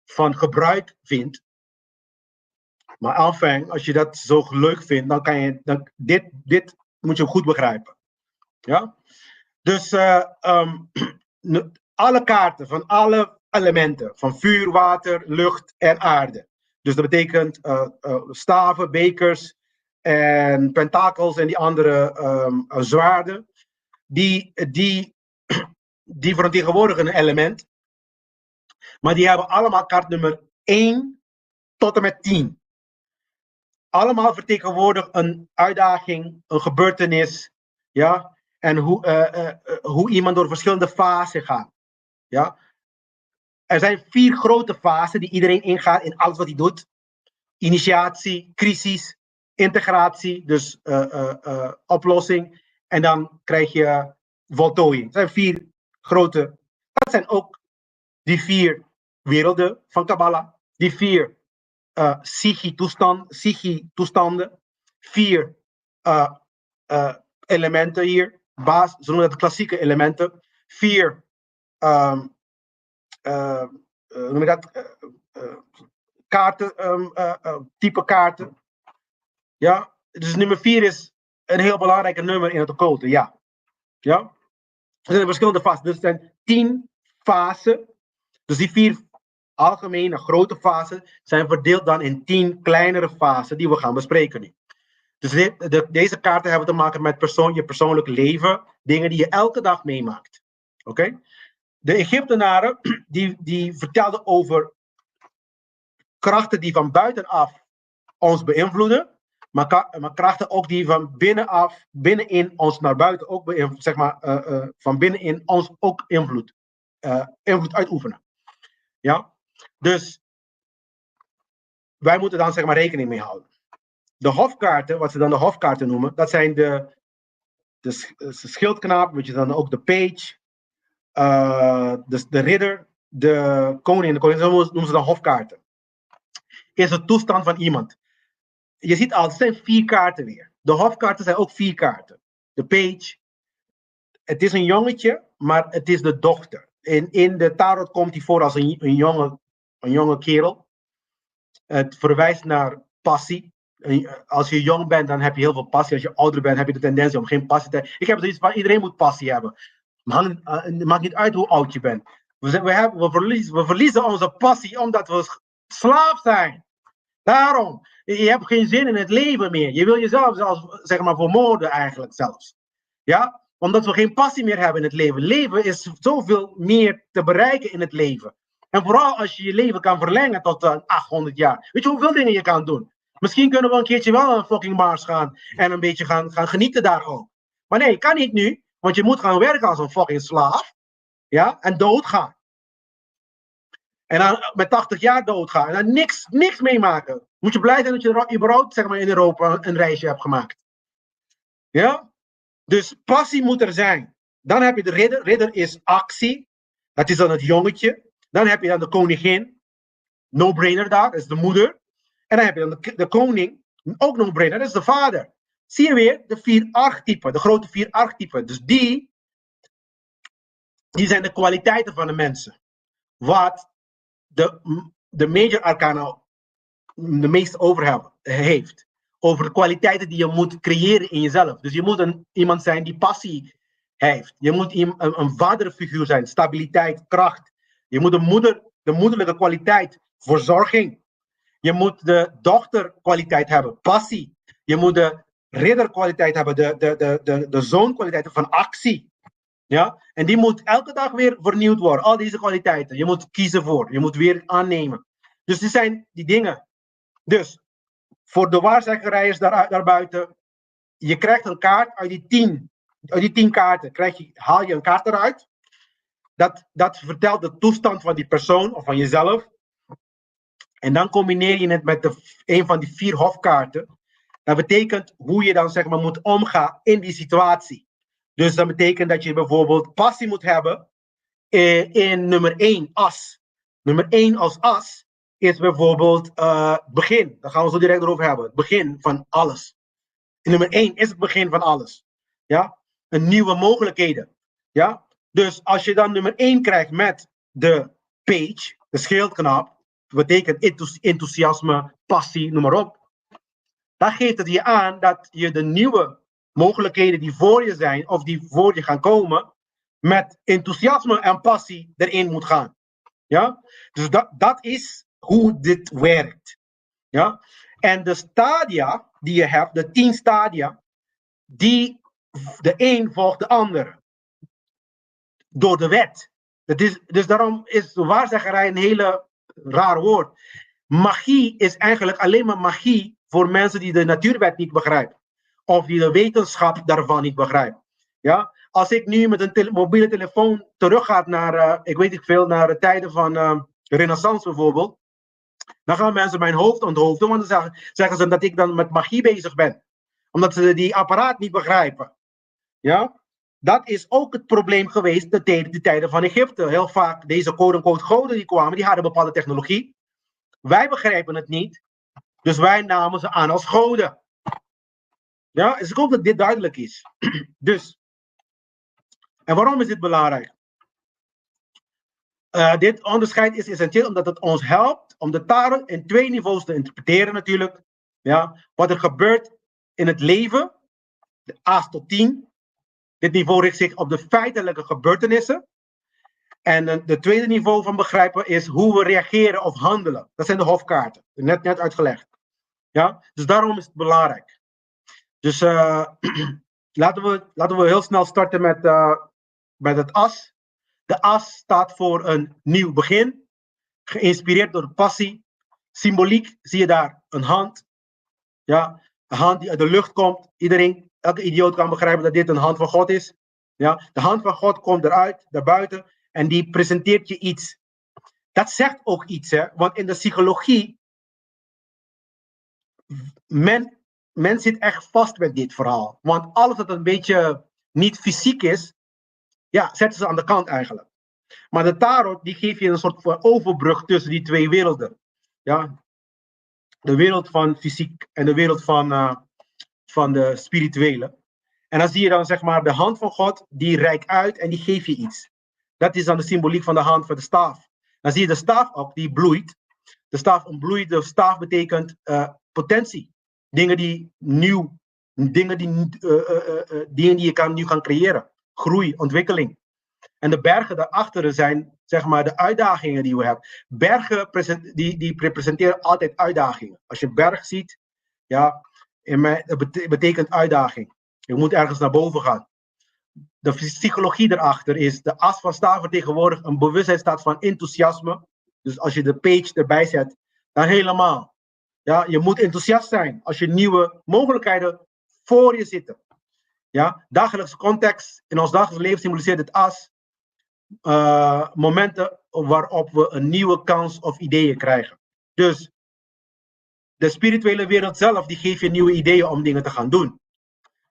van gebruik vind. Maar enfin, als je dat zo leuk vindt, dan kan je dit moet je goed begrijpen. Ja? Dus alle kaarten van alle elementen, van vuur, water, lucht en aarde. Dus dat betekent staven, bekers, en pentakels en die andere zwaarden, die vertegenwoordigen een element. Maar die hebben allemaal kaartnummer 1 tot en met 10. Allemaal vertegenwoordigen een uitdaging, een gebeurtenis, ja, en hoe iemand door verschillende fasen gaat. Ja. Er zijn 4 grote fasen die iedereen ingaat in alles wat hij doet. Initiatie, crisis, integratie, dus oplossing. En dan krijg je voltooiing. Dat zijn 4 grote. Dat zijn ook die 4 werelden van Kabbalah. Die 4 Psyche-toestanden. 4 elementen hier. Ze noemen dat de klassieke elementen. 4 noem je dat? Kaarten, type kaarten. Ja, dus nummer 4 is een heel belangrijke nummer in het occulte. Ja. Ja. Er zijn verschillende fasen. Dus er zijn 10 fasen. Dus die 4 algemene grote fasen zijn verdeeld dan in 10 kleinere fasen die we gaan bespreken nu. Dus deze kaarten hebben te maken met je persoonlijk leven, dingen die je elke dag meemaakt. Oké? De Egyptenaren die vertelden over krachten die van buitenaf ons beïnvloeden, maar krachten ook die van binnenin ons naar buiten ook beïnvloeden, zeg maar, van binnenin ons ook invloed uitoefenen. Ja? Dus wij moeten dan zeg maar rekening mee houden. De hofkaarten, wat ze dan de hofkaarten noemen, dat zijn de schildknaap, weet je dan ook de page, dus de ridder, de koning, zo noemen ze dan hofkaarten. Is de toestand van iemand. Je ziet al, het zijn 4 kaarten weer. De hofkaarten zijn ook 4 kaarten. De page, het is een jongetje, maar het is de dochter. In de tarot komt hij voor als een jonge kerel. Het verwijst naar passie. Als je jong bent, dan heb je heel veel passie. Als je ouder bent, heb je de tendentie om geen passie te hebben. Ik heb zoiets van, iedereen moet passie hebben. Het maakt niet uit hoe oud je bent. We verliezen onze passie omdat we slaaf zijn. Daarom. Je hebt geen zin in het leven meer. Je wil jezelf zelfs, zeg maar, vermoorden eigenlijk zelfs. Ja? Omdat we geen passie meer hebben in het leven. Leven is zoveel meer te bereiken in het leven. En vooral als je je leven kan verlengen tot 800 jaar. Weet je hoeveel dingen je kan doen? Misschien kunnen we een keertje wel naar fucking Mars gaan. En een beetje gaan genieten daar ook. Maar nee, kan niet nu. Want je moet gaan werken als een fucking slaaf. Ja? En doodgaan. En dan met 80 jaar doodgaan. En dan niks meemaken. Moet je blij zijn dat je überhaupt, zeg maar, in Europa een reisje hebt gemaakt. Ja? Dus passie moet er zijn. Dan heb je de ridder. Ridder is actie. Dat is dan het jongetje. Dan heb je dan de koningin. No-brainer daar. Dat is de moeder. En dan heb je dan de koning. Ook no-brainer. Dat is de vader. Zie je weer de 4 archetypen. De grote 4 archetypen. Dus die zijn de kwaliteiten van de mensen. Wat de major arcana de meeste over heeft. Over de kwaliteiten die je moet creëren in jezelf. Dus je moet iemand zijn die passie heeft. Je moet een vaderfiguur zijn. Stabiliteit, kracht. Je moet de moederlijke kwaliteit. Verzorging. Je moet de dochterkwaliteit hebben. Passie. Je moet de ridderkwaliteit hebben. De zoonkwaliteit van actie. Ja? En die moet elke dag weer vernieuwd worden. Al deze kwaliteiten. Je moet kiezen voor. Je moet weer aannemen. Dus dit zijn die dingen. Dus voor de waarzeggerijers daarbuiten. Je krijgt een kaart uit die 10 kaarten. Haal je een kaart eruit. Dat vertelt de toestand van die persoon of van jezelf. En dan combineer je het met een van die 4 hofkaarten. Dat betekent hoe je dan, zeg maar, moet omgaan in die situatie. Dus dat betekent dat je bijvoorbeeld passie moet hebben in nummer 1 as. Nummer 1 als as is bijvoorbeeld begin. Daar gaan we zo direct over hebben. Het begin van alles. In nummer 1 is het begin van alles. Ja? Een nieuwe mogelijkheden. Ja? Dus als je dan nummer 1 krijgt met de page, de schildknap, dat betekent enthousiasme, passie, noem maar op. Dan geeft het je aan dat je de nieuwe mogelijkheden die voor je zijn, of die voor je gaan komen, met enthousiasme en passie erin moet gaan. Ja? Dus dat is hoe dit werkt. Ja? En de stadia, die je hebt, de 10 stadia, de een volgt de ander. Door de wet. Dus daarom is waarzeggerij een hele raar woord. Magie is eigenlijk alleen maar magie voor mensen die de natuurwet niet begrijpen. Of die de wetenschap daarvan niet begrijpen. Ja? Als ik nu met een mobiele telefoon terugga naar, ik weet niet veel, naar de tijden van de Renaissance bijvoorbeeld. Dan gaan mensen mijn hoofd onthoofden, want dan zeggen ze dat ik dan met magie bezig ben. Omdat ze die apparaat niet begrijpen. Ja? Dat is ook het probleem geweest de tijden van Egypte. Heel vaak deze quote-unquote goden die kwamen, die hadden bepaalde technologie. Wij begrijpen het niet. Dus wij namen ze aan als goden. Ja, dus ik hoop dat dit duidelijk is. Dus, en waarom is dit belangrijk? Dit onderscheid is essentieel omdat het ons helpt om de Tarot in 2 niveaus te interpreteren natuurlijk. Ja, wat er gebeurt in het leven, de A's tot 10. Dit niveau richt zich op de feitelijke gebeurtenissen. En de tweede niveau van begrijpen is hoe we reageren of handelen. Dat zijn de hofkaarten, net uitgelegd. Ja? Dus daarom is het belangrijk. Dus laten we heel snel starten met het as. De as staat voor een nieuw begin, geïnspireerd door passie. Symboliek zie je daar een hand. Ja? Een hand die uit de lucht komt. Elke idioot kan begrijpen dat dit een hand van God is. Ja? De hand van God komt eruit, naar buiten, en die presenteert je iets. Dat zegt ook iets, hè? Want in de psychologie, men zit echt vast met dit verhaal. Want alles wat een beetje niet fysiek is, ja, zetten ze aan de kant eigenlijk. Maar de tarot, die geeft je een soort van overbrug tussen die 2 werelden. Ja? De wereld van fysiek en de wereld van de spirituele. En dan zie je dan zeg maar de hand van God, die reikt uit en die geeft je iets. Dat is dan de symboliek van de hand van de staaf. Dan zie je de staaf ook, die bloeit. De staaf ontbloeit, de staaf betekent potentie. Dingen die je nu kan creëren. Groei, ontwikkeling. En de bergen daarachter zijn zeg maar de uitdagingen die we hebben. Bergen die representeren altijd uitdagingen. Als je een berg ziet, ja, dat betekent uitdaging. Je moet ergens naar boven gaan. De psychologie erachter is, de as van staaf vertegenwoordigt een bewustzijnstaat van enthousiasme. Dus als je de page erbij zet, dan helemaal. Ja, je moet enthousiast zijn als je nieuwe mogelijkheden voor je zitten. Ja, dagelijkse context, in ons dagelijks leven symboliseert het as momenten waarop we een nieuwe kans of ideeën krijgen. Dus de spirituele wereld zelf, die geeft je nieuwe ideeën om dingen te gaan doen.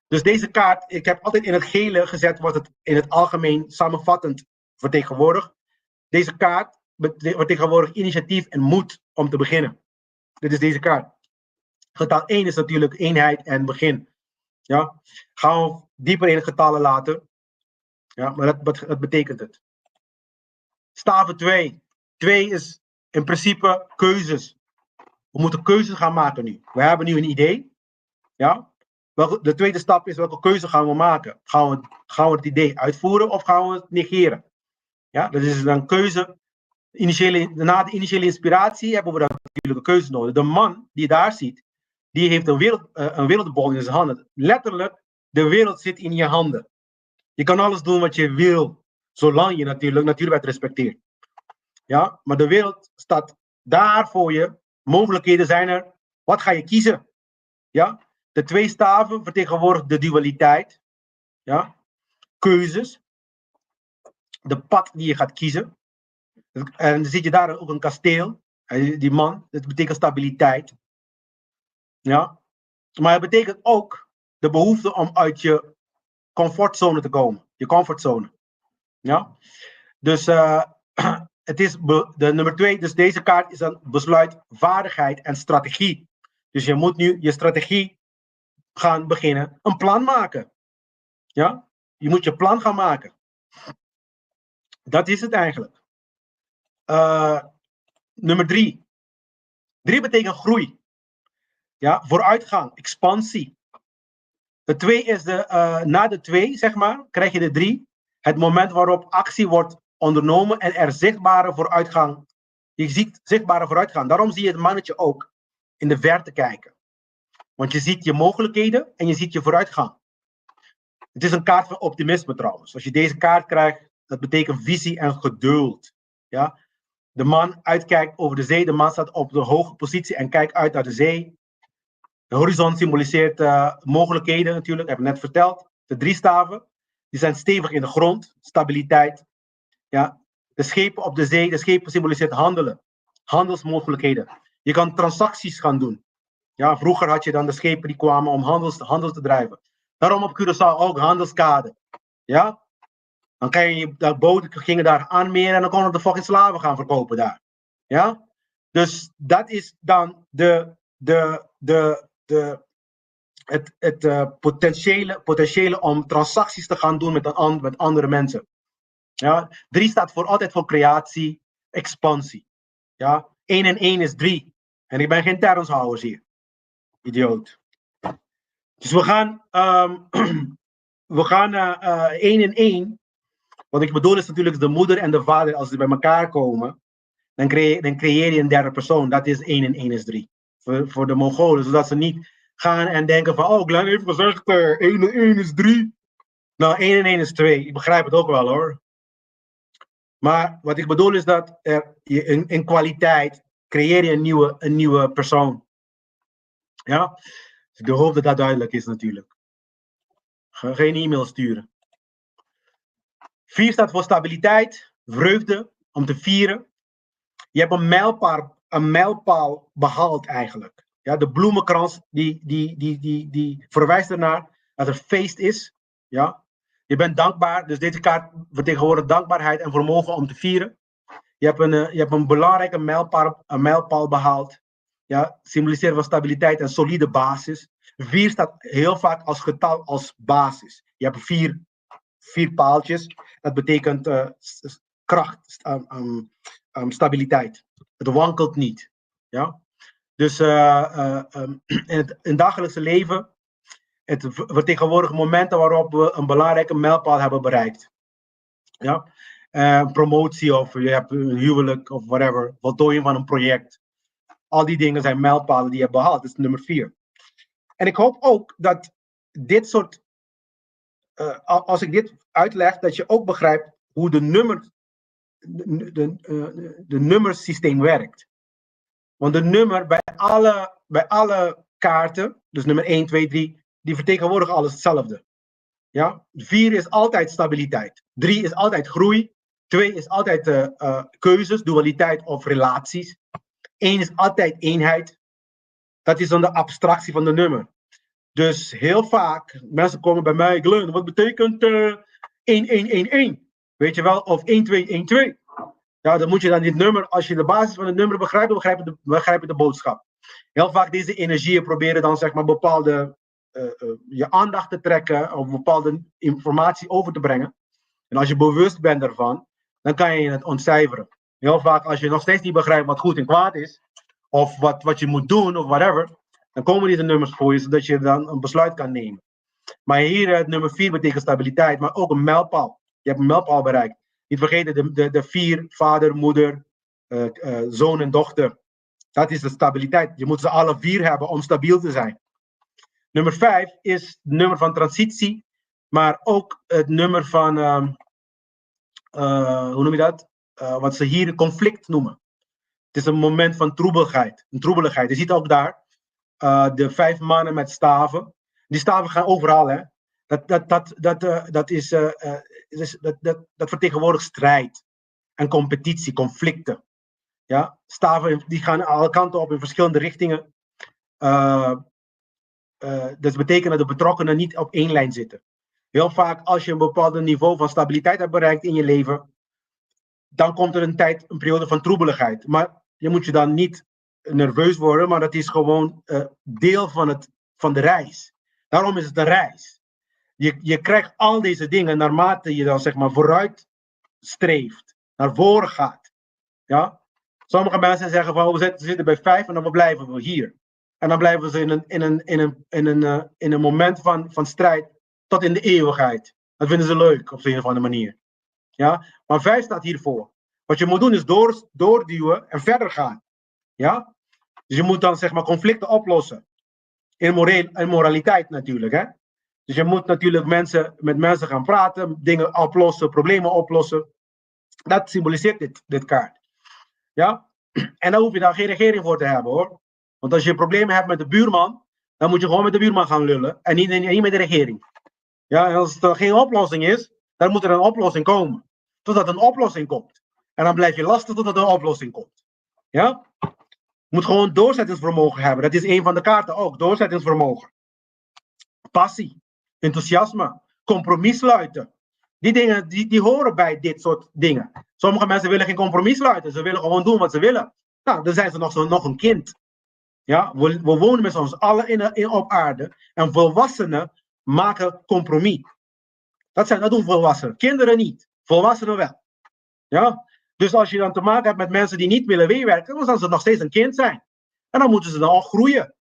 Dus deze kaart, ik heb altijd in het gele gezet wat het in het algemeen samenvattend vertegenwoordigt. Deze kaart vertegenwoordigt initiatief en moed om te beginnen. Dit is deze kaart. Getal 1 is natuurlijk eenheid en begin. Ja? Gaan we dieper in de getallen later. Ja, maar dat betekent het. Staven 2. 2 is in principe keuzes. We moeten keuzes gaan maken nu. We hebben nu een idee. Ja? De tweede stap is, welke keuze gaan we maken? Gaan we het idee uitvoeren of gaan we het negeren? Ja, dat is een keuze. Na de initiële inspiratie hebben we dan natuurlijk een keuze nodig. De man die je daar ziet, die heeft een wereldbol in zijn handen. Letterlijk, de wereld zit in je handen. Je kan alles doen wat je wil, zolang je natuurlijk natuurwet respecteert. Ja, maar de wereld staat daar voor je. Mogelijkheden zijn er. Wat ga je kiezen? Ja, de 2 staven vertegenwoordigen de dualiteit. Ja, keuzes. De pad die je gaat kiezen. En dan zie je daar ook een kasteel. Die man, dat betekent stabiliteit. Ja, maar het betekent ook de behoefte om uit je comfortzone te komen. Je comfortzone. Ja, dus het is de nummer 2. Dus deze kaart is een besluit, vaardigheid en strategie. Dus je moet nu je strategie gaan beginnen. Een plan maken. Ja, je moet je plan gaan maken. Dat is het eigenlijk. Nummer 3. 3 betekent groei. Ja, vooruitgang, expansie. De 2 is na de 2, zeg maar, krijg je de 3. Het moment waarop actie wordt ondernomen en er zichtbare vooruitgang. Je ziet zichtbare vooruitgang. Daarom zie je het mannetje ook in de verte kijken. Want je ziet je mogelijkheden en je ziet je vooruitgang. Het is een kaart van optimisme trouwens. Als je deze kaart krijgt, dat betekent visie en geduld. Ja? De man uitkijkt over de zee. De man staat op de hoge positie en kijkt uit naar de zee. De horizon symboliseert mogelijkheden natuurlijk, heb ik net verteld. De 3 staven, die zijn stevig in de grond, stabiliteit. Ja? De schepen op de zee, de schepen symboliseert handelen. Handelsmogelijkheden. Je kan transacties gaan doen. Ja, vroeger had je dan de schepen die kwamen om handel te drijven. Daarom op Curaçao ook handelskade. Ja? Dan kan je, de boten gingen daar aanmeren en dan konden de fucking slaven gaan verkopen daar. Ja? Dus dat is dan het potentiële om transacties te gaan doen met andere mensen. Ja? 3 staat altijd voor creatie, expansie. Ja? 1 en 1 is 3. En ik ben geen termshouwers hier. Idioot. Dus we gaan 1 en 1. Wat ik bedoel is natuurlijk de moeder en de vader, als ze bij elkaar komen, dan creëer je een derde persoon. Dat is 1 en 1 is 3. Voor de Mongolen, zodat ze niet gaan en denken van, oh, Glenn heeft gezegd 1 en 1 is 3. Nou, 1 en 1 is 2. Ik begrijp het ook wel hoor. Maar wat ik bedoel is dat in kwaliteit creëer je een nieuwe persoon. Ja? Dus ik hoop dat dat duidelijk is natuurlijk. Geen e-mail sturen. 4 staat voor stabiliteit, vreugde, om te vieren. Je hebt een mijlpaal behaald eigenlijk. Ja, de bloemenkrans die verwijst ernaar dat er feest is. Ja? Je bent dankbaar, dus deze kaart vertegenwoordigt dankbaarheid en vermogen om te vieren. Je hebt een belangrijke mijlpaal behaald. Ja? Symboliseert van stabiliteit en solide basis. 4 staat heel vaak als getal als basis. Je hebt 4 paaltjes. Dat betekent kracht, stabiliteit. Het wankelt niet. Ja? Dus in het dagelijkse leven, het vertegenwoordigt momenten waarop we een belangrijke mijlpaal hebben bereikt. Ja? Promotie of je hebt een huwelijk of whatever, voltooiing van een project. Al die dingen zijn mijlpalen die je hebt behaald. Dat is nummer 4. En ik hoop ook dat dit soort, als ik dit uitleg, dat je ook begrijpt hoe de nummersysteem werkt. Want de nummer bij alle kaarten, dus nummer 1, 2, 3, die vertegenwoordigen alles hetzelfde. Ja? 4 is altijd stabiliteit. 3 is altijd groei. 2 is altijd keuzes, dualiteit of relaties. 1 is altijd eenheid. Dat is dan de abstractie van de nummer. Dus heel vaak, mensen komen bij mij, Glenn, wat betekent 1111? Weet je wel, of 1212. Ja, dan moet je dan dit nummer, als je de basis van het nummer begrijpt, dan begrijp je de boodschap. Heel vaak deze energieën proberen dan zeg maar bepaalde, je aandacht te trekken of bepaalde informatie over te brengen. En als je bewust bent ervan, dan kan je het ontcijferen. Heel vaak als je nog steeds niet begrijpt wat goed en kwaad is, of wat je moet doen of whatever, dan komen deze nummers voor je, zodat je dan een besluit kan nemen. Maar hier, het nummer 4 betekent stabiliteit, maar ook een mijlpaal. Je hebt een mijlpaal bereikt. Niet vergeten, de 4, vader, moeder, zoon en dochter. Dat is de stabiliteit. Je moet ze alle 4 hebben om stabiel te zijn. Nummer 5 is het nummer van transitie, maar ook het nummer van, hoe noem je dat? Wat ze hier conflict noemen. Het is een moment van troebeligheid. Je ziet ook daar de 5 mannen met staven. Die staven gaan overal, hè. Dat vertegenwoordigt strijd en competitie, conflicten. Ja? Staven die gaan alle kanten op in verschillende richtingen. Dat betekent dat de betrokkenen niet op één lijn zitten. Heel vaak als je een bepaald niveau van stabiliteit hebt bereikt in je leven, dan komt er een periode van troebeligheid. Maar je moet je dan niet nerveus worden, maar dat is gewoon deel van de reis. Daarom is het een reis. Je krijgt al deze dingen naarmate je dan zeg maar vooruit streeft, naar voren gaat. Ja? Sommige mensen zeggen van we zitten bij 5 en dan blijven we hier. En dan blijven ze in een moment van strijd tot in de eeuwigheid. Dat vinden ze leuk op een of andere manier. Ja? Maar 5 staat hiervoor. Wat je moet doen is doorduwen en verder gaan. Ja? Dus je moet dan zeg maar conflicten oplossen. in moraliteit natuurlijk. Hè? Dus je moet natuurlijk met mensen gaan praten, dingen oplossen, problemen oplossen. Dat symboliseert dit kaart. Ja? En daar hoef je dan geen regering voor te hebben, hoor. Want als je problemen hebt met de buurman, dan moet je gewoon met de buurman gaan lullen. En niet met de regering. Ja? En als er geen oplossing is, dan moet er een oplossing komen. Totdat een oplossing komt. En dan blijf je lastig totdat er een oplossing komt. Ja? Je moet gewoon doorzettingsvermogen hebben. Dat is een van de kaarten ook. Doorzettingsvermogen. Passie. Enthousiasme. Compromis sluiten. Die dingen die horen bij dit soort dingen. Sommige mensen willen geen compromis sluiten. Ze willen gewoon doen wat ze willen. Nou, dan zijn ze nog een kind. Ja? We wonen met ons allen op aarde. En volwassenen maken compromis. Dat doen volwassenen. Kinderen niet. Volwassenen wel. Ja? Dus als je dan te maken hebt met mensen die niet willen meewerken, dan zullen ze nog steeds een kind zijn. En dan moeten ze dan ook groeien.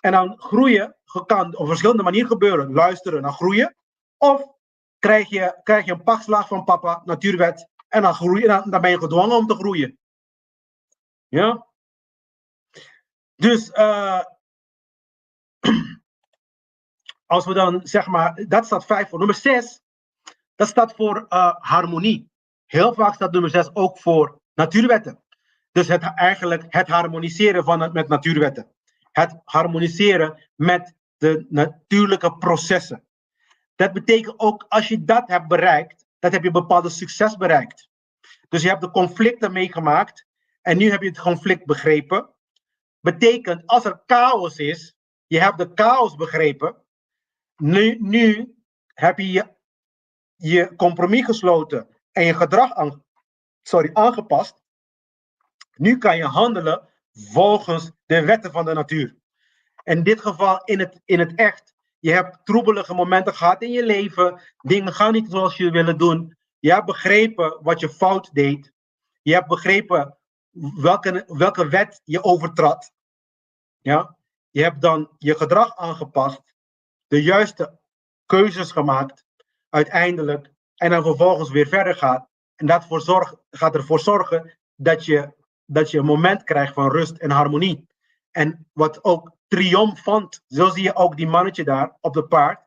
En dan groeien kan op verschillende manieren gebeuren. Luisteren naar groeien. Of krijg je een pakslag van papa, natuurwet. En dan ben je gedwongen om te groeien. Ja? Dus als we dan zeg maar, dat staat 5 voor. Nummer 6, dat staat voor harmonie. Heel vaak staat nummer 6 ook voor natuurwetten. Dus het harmoniseren met natuurwetten. Het harmoniseren met de natuurlijke processen. Dat betekent ook, als je dat hebt bereikt, dat heb je een bepaalde succes bereikt. Dus je hebt de conflicten meegemaakt en nu heb je het conflict begrepen. Betekent, als er chaos is, je hebt de chaos begrepen. Nu heb je compromis gesloten en je gedrag aangepast. Nu kan je handelen volgens de wetten van de natuur. In dit geval in het echt. Je hebt troebelige momenten gehad in je leven. Dingen gaan niet zoals je willen doen. Je hebt begrepen wat je fout deed. Je hebt begrepen welke wet je overtrad. Ja? Je hebt dan je gedrag aangepast. De juiste keuzes gemaakt. Uiteindelijk. En dan vervolgens weer verder gaat. En dat gaat ervoor zorgen dat je een moment krijgt van rust en harmonie. En wat ook triomfant. Zo zie je ook die mannetje daar op de paard.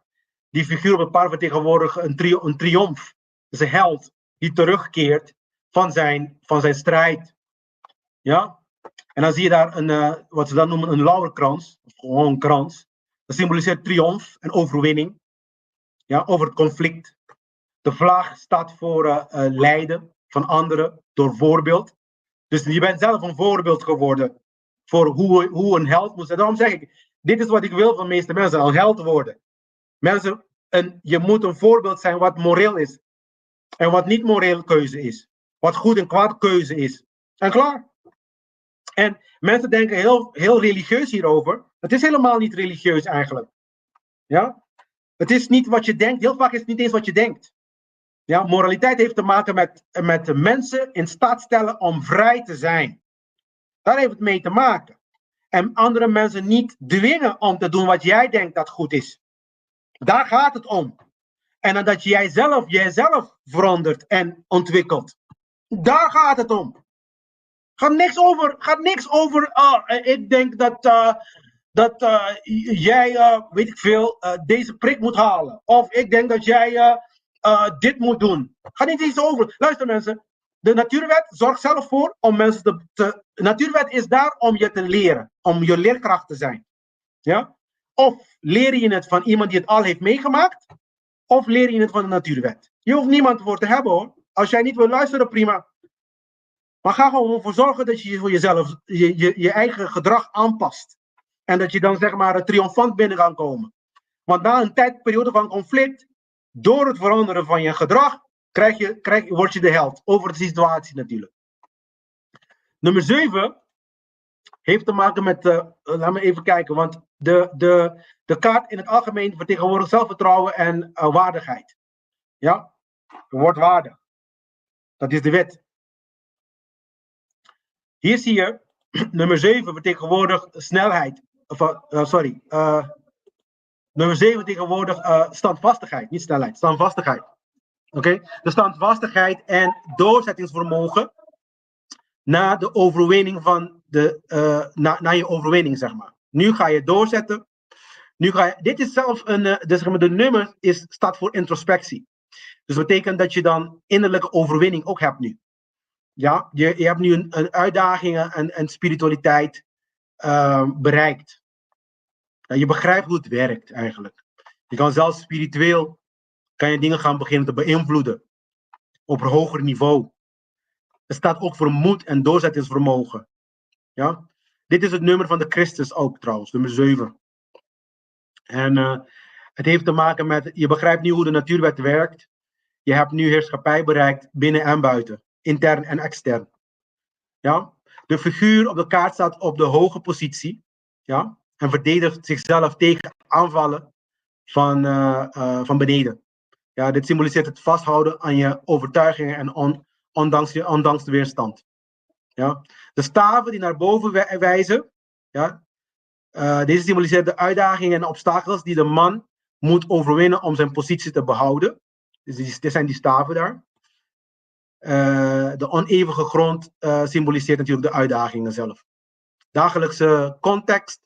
Die figuur op het paard vertegenwoordigt een triomf. Dat is een held die terugkeert van zijn strijd. Ja? En dan zie je daar wat ze dan noemen een lauwerkrans. Of gewoon een krans. Dat symboliseert triomf en overwinning. Ja, over het conflict. De vlag staat voor lijden van anderen door voorbeeld. Dus je bent zelf een voorbeeld geworden voor hoe een held moet zijn. Daarom zeg ik, dit is wat ik wil van de meeste mensen, een held worden. Mensen, je moet een voorbeeld zijn wat moreel is. En wat niet moreel keuze is. Wat goed en kwaad keuze is. En klaar. En mensen denken heel religieus hierover. Het is helemaal niet religieus eigenlijk. Ja? Het is niet wat je denkt. Heel vaak is het niet eens wat je denkt. Ja, moraliteit heeft te maken met de mensen in staat stellen om vrij te zijn. Daar heeft het mee te maken. En andere mensen niet dwingen om te doen wat jij denkt dat goed is. Daar gaat het om. En dan dat jijzelf verandert en ontwikkelt. Daar gaat het om. Gaat niks over ik denk dat jij, weet ik veel, deze prik moet halen. Of ik denk dat jij dit moet doen. Gaat niet eens over. Luister mensen, de natuurwet zorgt zelf voor om mensen de natuurwet is daar om je te leren. Om je leerkracht te zijn. Ja? Of leer je het van iemand die het al heeft meegemaakt. Of leer je het van de natuurwet. Je hoeft niemand voor te hebben, hoor. Als jij niet wil luisteren, prima. Maar ga gewoon ervoor zorgen dat je voor jezelf je eigen gedrag aanpast. En dat je dan zeg maar triomfant binnen kan komen. Want na een tijdperiode van conflict, door het veranderen van je gedrag, word je de held. Over de situatie natuurlijk. Nummer 7 heeft te maken met, laten we even kijken, want de kaart in het algemeen vertegenwoordigt zelfvertrouwen en waardigheid. Ja, je wordt waardig. Dat is de wet. Hier zie je, nummer 7 vertegenwoordigt snelheid. Nummer 7 vertegenwoordigt standvastigheid, niet snelheid, standvastigheid. Oké? De standvastigheid en doorzettingsvermogen na de overwinning na je overwinning, zeg maar. Nu ga je doorzetten. Dit is zelf dus de nummer staat voor introspectie. Dus dat betekent dat je dan innerlijke overwinning ook hebt nu. Ja, je hebt nu een uitdagingen en spiritualiteit bereikt. Ja, je begrijpt hoe het werkt eigenlijk. Je kan zelfs spiritueel kan je dingen gaan beginnen te beïnvloeden. Op een hoger niveau. Het staat ook voor moed en doorzettingsvermogen. Ja? Dit is het nummer van de Christus ook trouwens, nummer 7. En het heeft te maken met, je begrijpt nu hoe de natuurwet werkt. Je hebt nu heerschappij bereikt binnen en buiten. Intern en extern. Ja? De figuur op de kaart staat op de hoge positie. Ja? En verdedigt zichzelf tegen aanvallen van beneden. Ja, dit symboliseert het vasthouden aan je overtuigingen en ondanks de weerstand. Ja? De staven die naar boven wijzen. Ja? Deze symboliseert de uitdagingen en obstakels die de man moet overwinnen om zijn positie te behouden. Dus dit zijn die staven daar. De onevenige grond symboliseert natuurlijk de uitdagingen zelf. Dagelijkse context.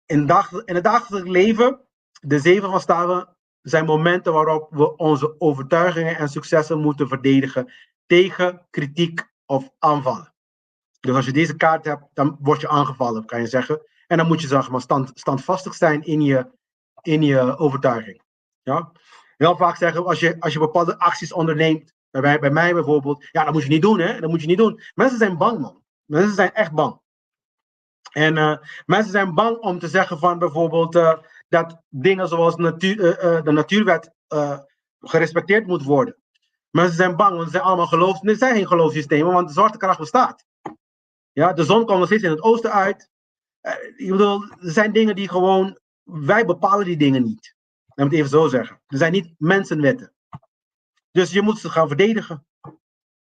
In het dagelijks leven, de 7 van staven zijn momenten waarop we onze overtuigingen en successen moeten verdedigen tegen kritiek of aanvallen. Dus als je deze kaart hebt, dan word je aangevallen, kan je zeggen. En dan moet je zeg maar standvastig zijn in je overtuiging. Ja? Heel vaak zeggen we, als je bepaalde acties onderneemt, bij mij bijvoorbeeld, ja, dat moet je niet doen, hè? Dat moet je niet doen. Mensen zijn bang, man. Mensen zijn echt bang. En mensen zijn bang om te zeggen van bijvoorbeeld dat dingen zoals de natuurwet gerespecteerd moet worden. Mensen zijn bang, want ze zijn allemaal er zijn geen geloofssystemen, want de zwarte kracht bestaat. Ja, de zon komt nog steeds in het oosten uit. Ik bedoel, er zijn dingen die gewoon, wij bepalen die dingen niet. Laat me het even zo zeggen. Er zijn niet mensenwetten. Dus je moet ze gaan verdedigen.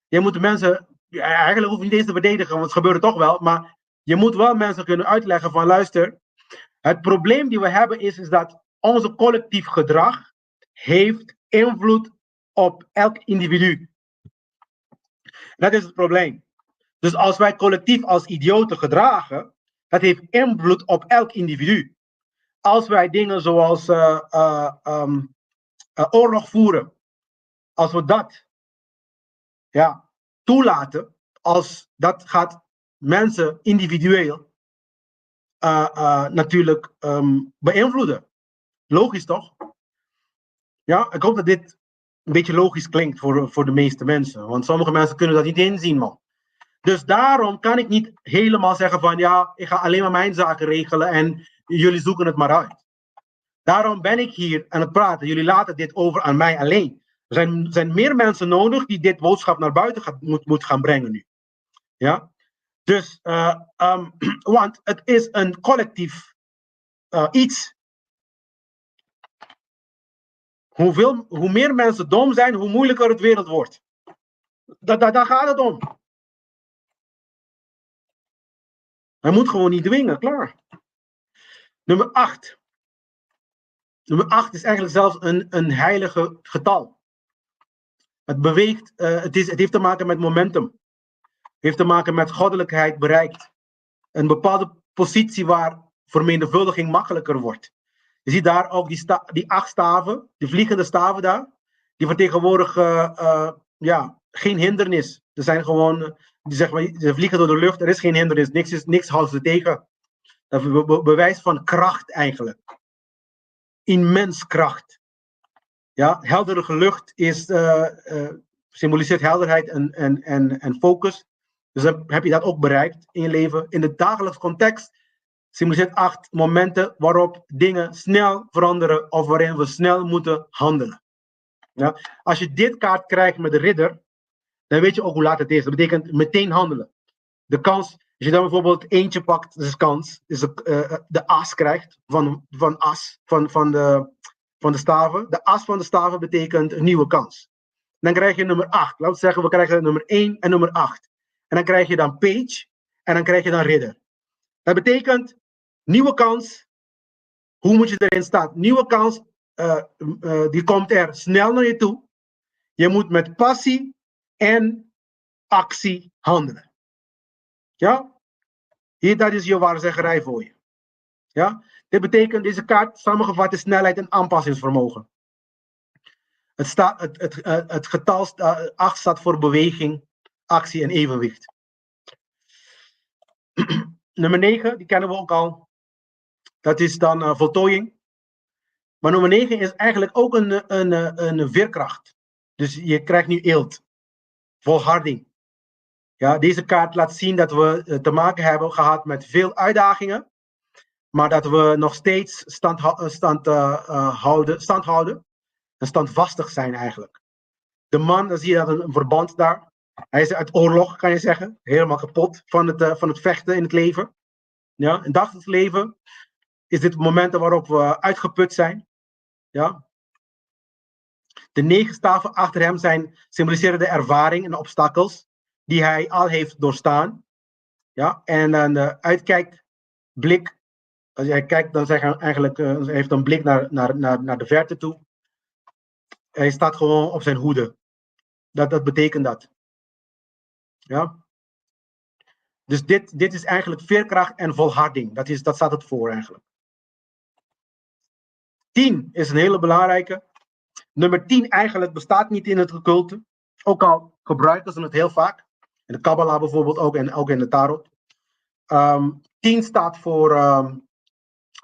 Je moet de mensen, eigenlijk hoef je niet eens te verdedigen, want het gebeurt toch wel, maar je moet wel mensen kunnen uitleggen van luister, het probleem die we hebben is dat onze collectief gedrag heeft invloed op elk individu. Dat is het probleem. Dus als wij collectief als idioten gedragen, dat heeft invloed op elk individu. Als wij dingen zoals oorlog voeren, als we dat toelaten, als dat gaat mensen individueel natuurlijk beïnvloeden. Logisch toch? Ja, ik hoop dat dit een beetje logisch klinkt voor de meeste mensen. Want sommige mensen kunnen dat niet inzien, man. Dus daarom kan ik niet helemaal zeggen van ja, ik ga alleen maar mijn zaken regelen en jullie zoeken het maar uit. Daarom ben ik hier aan het praten. Jullie laten dit over aan mij alleen. Er zijn meer mensen nodig die dit boodschap naar buiten moet gaan brengen nu. Ja? Dus, want het is een collectief iets. Hoe meer mensen dom zijn, hoe moeilijker het wereld wordt. Daar gaat het om. Hij moet gewoon niet dwingen, klaar. Nummer 8. Nummer 8 is eigenlijk zelfs een heilige getal. Het beweegt, het heeft te maken met momentum. Het heeft te maken met goddelijkheid bereikt. Een bepaalde positie waar vermenigvuldiging makkelijker wordt. Je ziet daar ook die 8 staven, die vliegende staven daar. Die vertegenwoordigen geen hindernis. Er zijn gewoon, ze vliegen door de lucht, er is geen hindernis, niks houdt ze tegen. Dat is bewijs van kracht eigenlijk. Immens kracht. Ja, heldere lucht symboliseert helderheid en focus. Dus dan heb je dat ook bereikt in je leven. In de dagelijkse context symboliseert 8 momenten waarop dingen snel veranderen of waarin we snel moeten handelen. Ja? Als je dit kaart krijgt met de ridder, dan weet je ook hoe laat het is. Dat betekent meteen handelen. De kans, als je dan bijvoorbeeld eentje pakt, dat is kans, is de as krijgt van de staven. De as van de staven betekent een nieuwe kans. Dan krijg je nummer 8. Laten we zeggen, we krijgen nummer 1 en nummer 8. En dan krijg je dan page en dan krijg je dan ridder. Dat betekent nieuwe kans. Hoe moet je erin staan? Nieuwe kans, die komt er snel naar je toe. Je moet met passie en actie handelen. Ja? Dat is je waarzeggerij voor je. Ja? Dit betekent, deze kaart samengevat is snelheid en aanpassingsvermogen. Het getal 8 staat voor beweging, actie en evenwicht. Nummer 9, die kennen we ook al. Dat is dan voltooiing. Maar nummer 9 is eigenlijk ook een veerkracht. Dus je krijgt nu eelt. Volharding. Ja, deze kaart laat zien dat we te maken hebben gehad met veel uitdagingen. Maar dat we nog steeds stand houden. En standvastig zijn eigenlijk. De man, dan zie je dat een verband daar. Hij is uit oorlog, kan je zeggen. Helemaal kapot van het vechten in het leven. Ja, in het dagelijks leven is dit momenten waarop we uitgeput zijn. Ja. De 9 staven achter hem symboliseren de ervaring en de obstakels die hij al heeft doorstaan. Ja. En de uitkijkblik, als hij kijkt, dan zeg hij eigenlijk, hij heeft een blik naar de verte toe. Hij staat gewoon op zijn hoede. Dat betekent dat. Ja. Dus dit is eigenlijk veerkracht en volharding. Dat staat het voor eigenlijk. 10 is een hele belangrijke. Nummer 10 eigenlijk bestaat niet in het occulte. Ook al gebruiken ze het heel vaak. In de Kabbalah bijvoorbeeld ook en ook in de Tarot. 10 staat voor...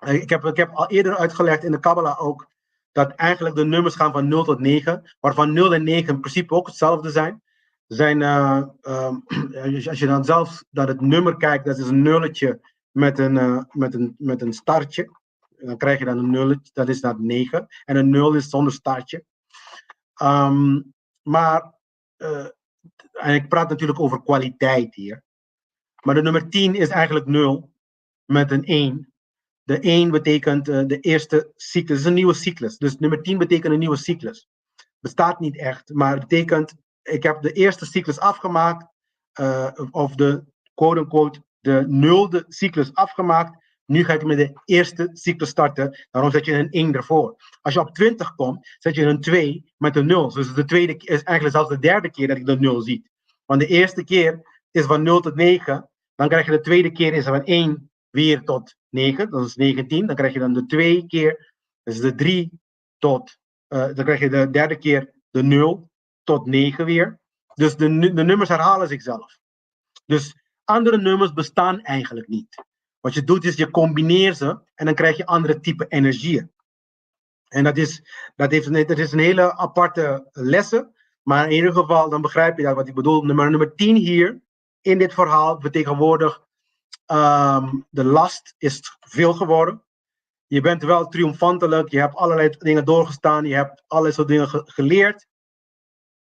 ik heb al eerder uitgelegd in de Kabbalah ook dat eigenlijk de nummers gaan van 0 tot 9. Waarvan 0 en 9 in principe ook hetzelfde zijn. Als je dan zelfs naar het nummer kijkt, dat is een nulletje met een startje. Dan krijg je dan een nulletje, dat is dan 9. En een 0 is zonder startje. En ik praat natuurlijk over kwaliteit hier. Maar de nummer 10 is eigenlijk 0 met een 1. De 1 betekent de eerste cyclus. Het is een nieuwe cyclus. Dus nummer 10 betekent een nieuwe cyclus. Bestaat niet echt, maar het betekent, ik heb de eerste cyclus afgemaakt. Of de quote-unquote de 0e cyclus afgemaakt. Nu ga ik met de eerste cyclus starten. Daarom zet je een 1 ervoor. Als je op 20 komt, zet je een 2 met een 0. Dus de tweede is eigenlijk zelfs de derde keer dat ik de 0 zie. Want de eerste keer is van 0 tot 9. Dan krijg je de tweede keer is van 1 weer tot 9. Dat is 19. Dan krijg je dan de 2 keer. Dat is de 3 tot... dan krijg je de derde keer de 0 tot 9 weer. Dus de nummers herhalen zichzelf. Dus andere nummers bestaan eigenlijk niet. Wat je doet is je combineert ze en dan krijg je andere type energieën. En dat is een hele aparte lessen. Maar in ieder geval, dan begrijp je dat wat ik bedoel. Nummer 10 hier in dit verhaal vertegenwoordigt de last is veel geworden. Je bent wel triomfantelijk. Je hebt allerlei dingen doorgestaan. Je hebt allerlei soort dingen geleerd.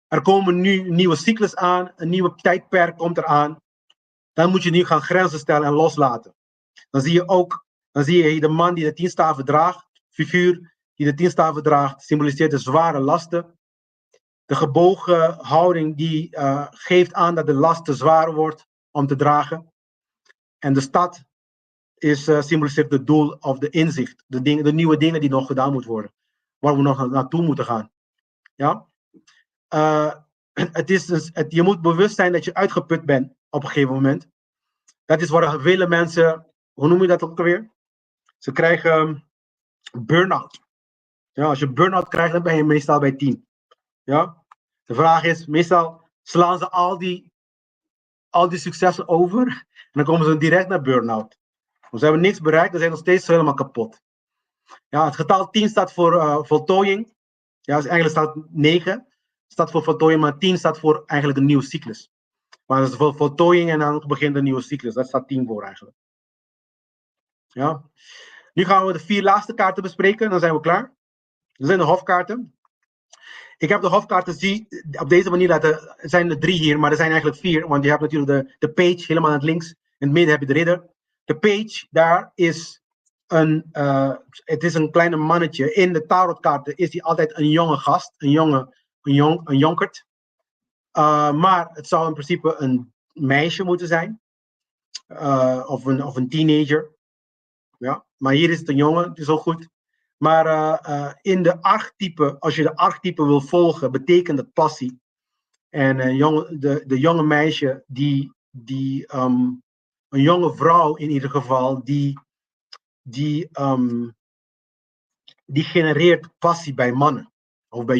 Er komen nu een nieuwe cyclus aan. Een nieuwe tijdperk komt eraan. Dan moet je nu gaan grenzen stellen en loslaten. Dan zie je de man die de 10 staven draagt. Figuur die de 10 staven draagt. Symboliseert de zware lasten. De gebogen houding die geeft aan dat de last te zwaar wordt om te dragen. En de stad symboliseert het doel of de inzicht. De nieuwe dingen die nog gedaan moeten worden. Waar we nog naartoe moeten gaan. Ja? Je moet bewust zijn dat je uitgeput bent op een gegeven moment. Dat is waar vele mensen, hoe noem je dat ook alweer? Ze krijgen burn-out. Ja, als je burn-out krijgt, dan ben je meestal bij 10. Ja? De vraag is, meestal slaan ze al die successen over en dan komen ze direct naar burn-out. Ze hebben niks bereikt, ze zijn nog steeds helemaal kapot. Ja, het getal 10 staat voor voltooiing. Ja, dus eigenlijk staat 9 staat voor voltooiing, maar 10 staat voor eigenlijk een nieuwe cyclus. Maar dat is voor voltooiing en dan begint een nieuwe cyclus. Dat staat 10 voor eigenlijk. Ja. Nu gaan we de 4 laatste kaarten bespreken, dan zijn we klaar. Dat zijn de hofkaarten. Ik heb de hofkaarten op deze manier er zijn er 3 hier, maar er zijn eigenlijk 4. Want je hebt natuurlijk de page helemaal aan het links. In het midden heb je de ridder. De page, daar is het is een kleine mannetje. In de tarotkaarten is hij altijd een jonge gast. Een jonkert. Maar het zou in principe een meisje moeten zijn. Of een teenager. Ja. Maar hier is het een jongen, het is ook goed. Maar in de archetype, als je de archetype wil volgen, betekent dat passie. En de jonge meisje, een jonge vrouw in ieder geval, die die genereert passie bij mannen. Of bij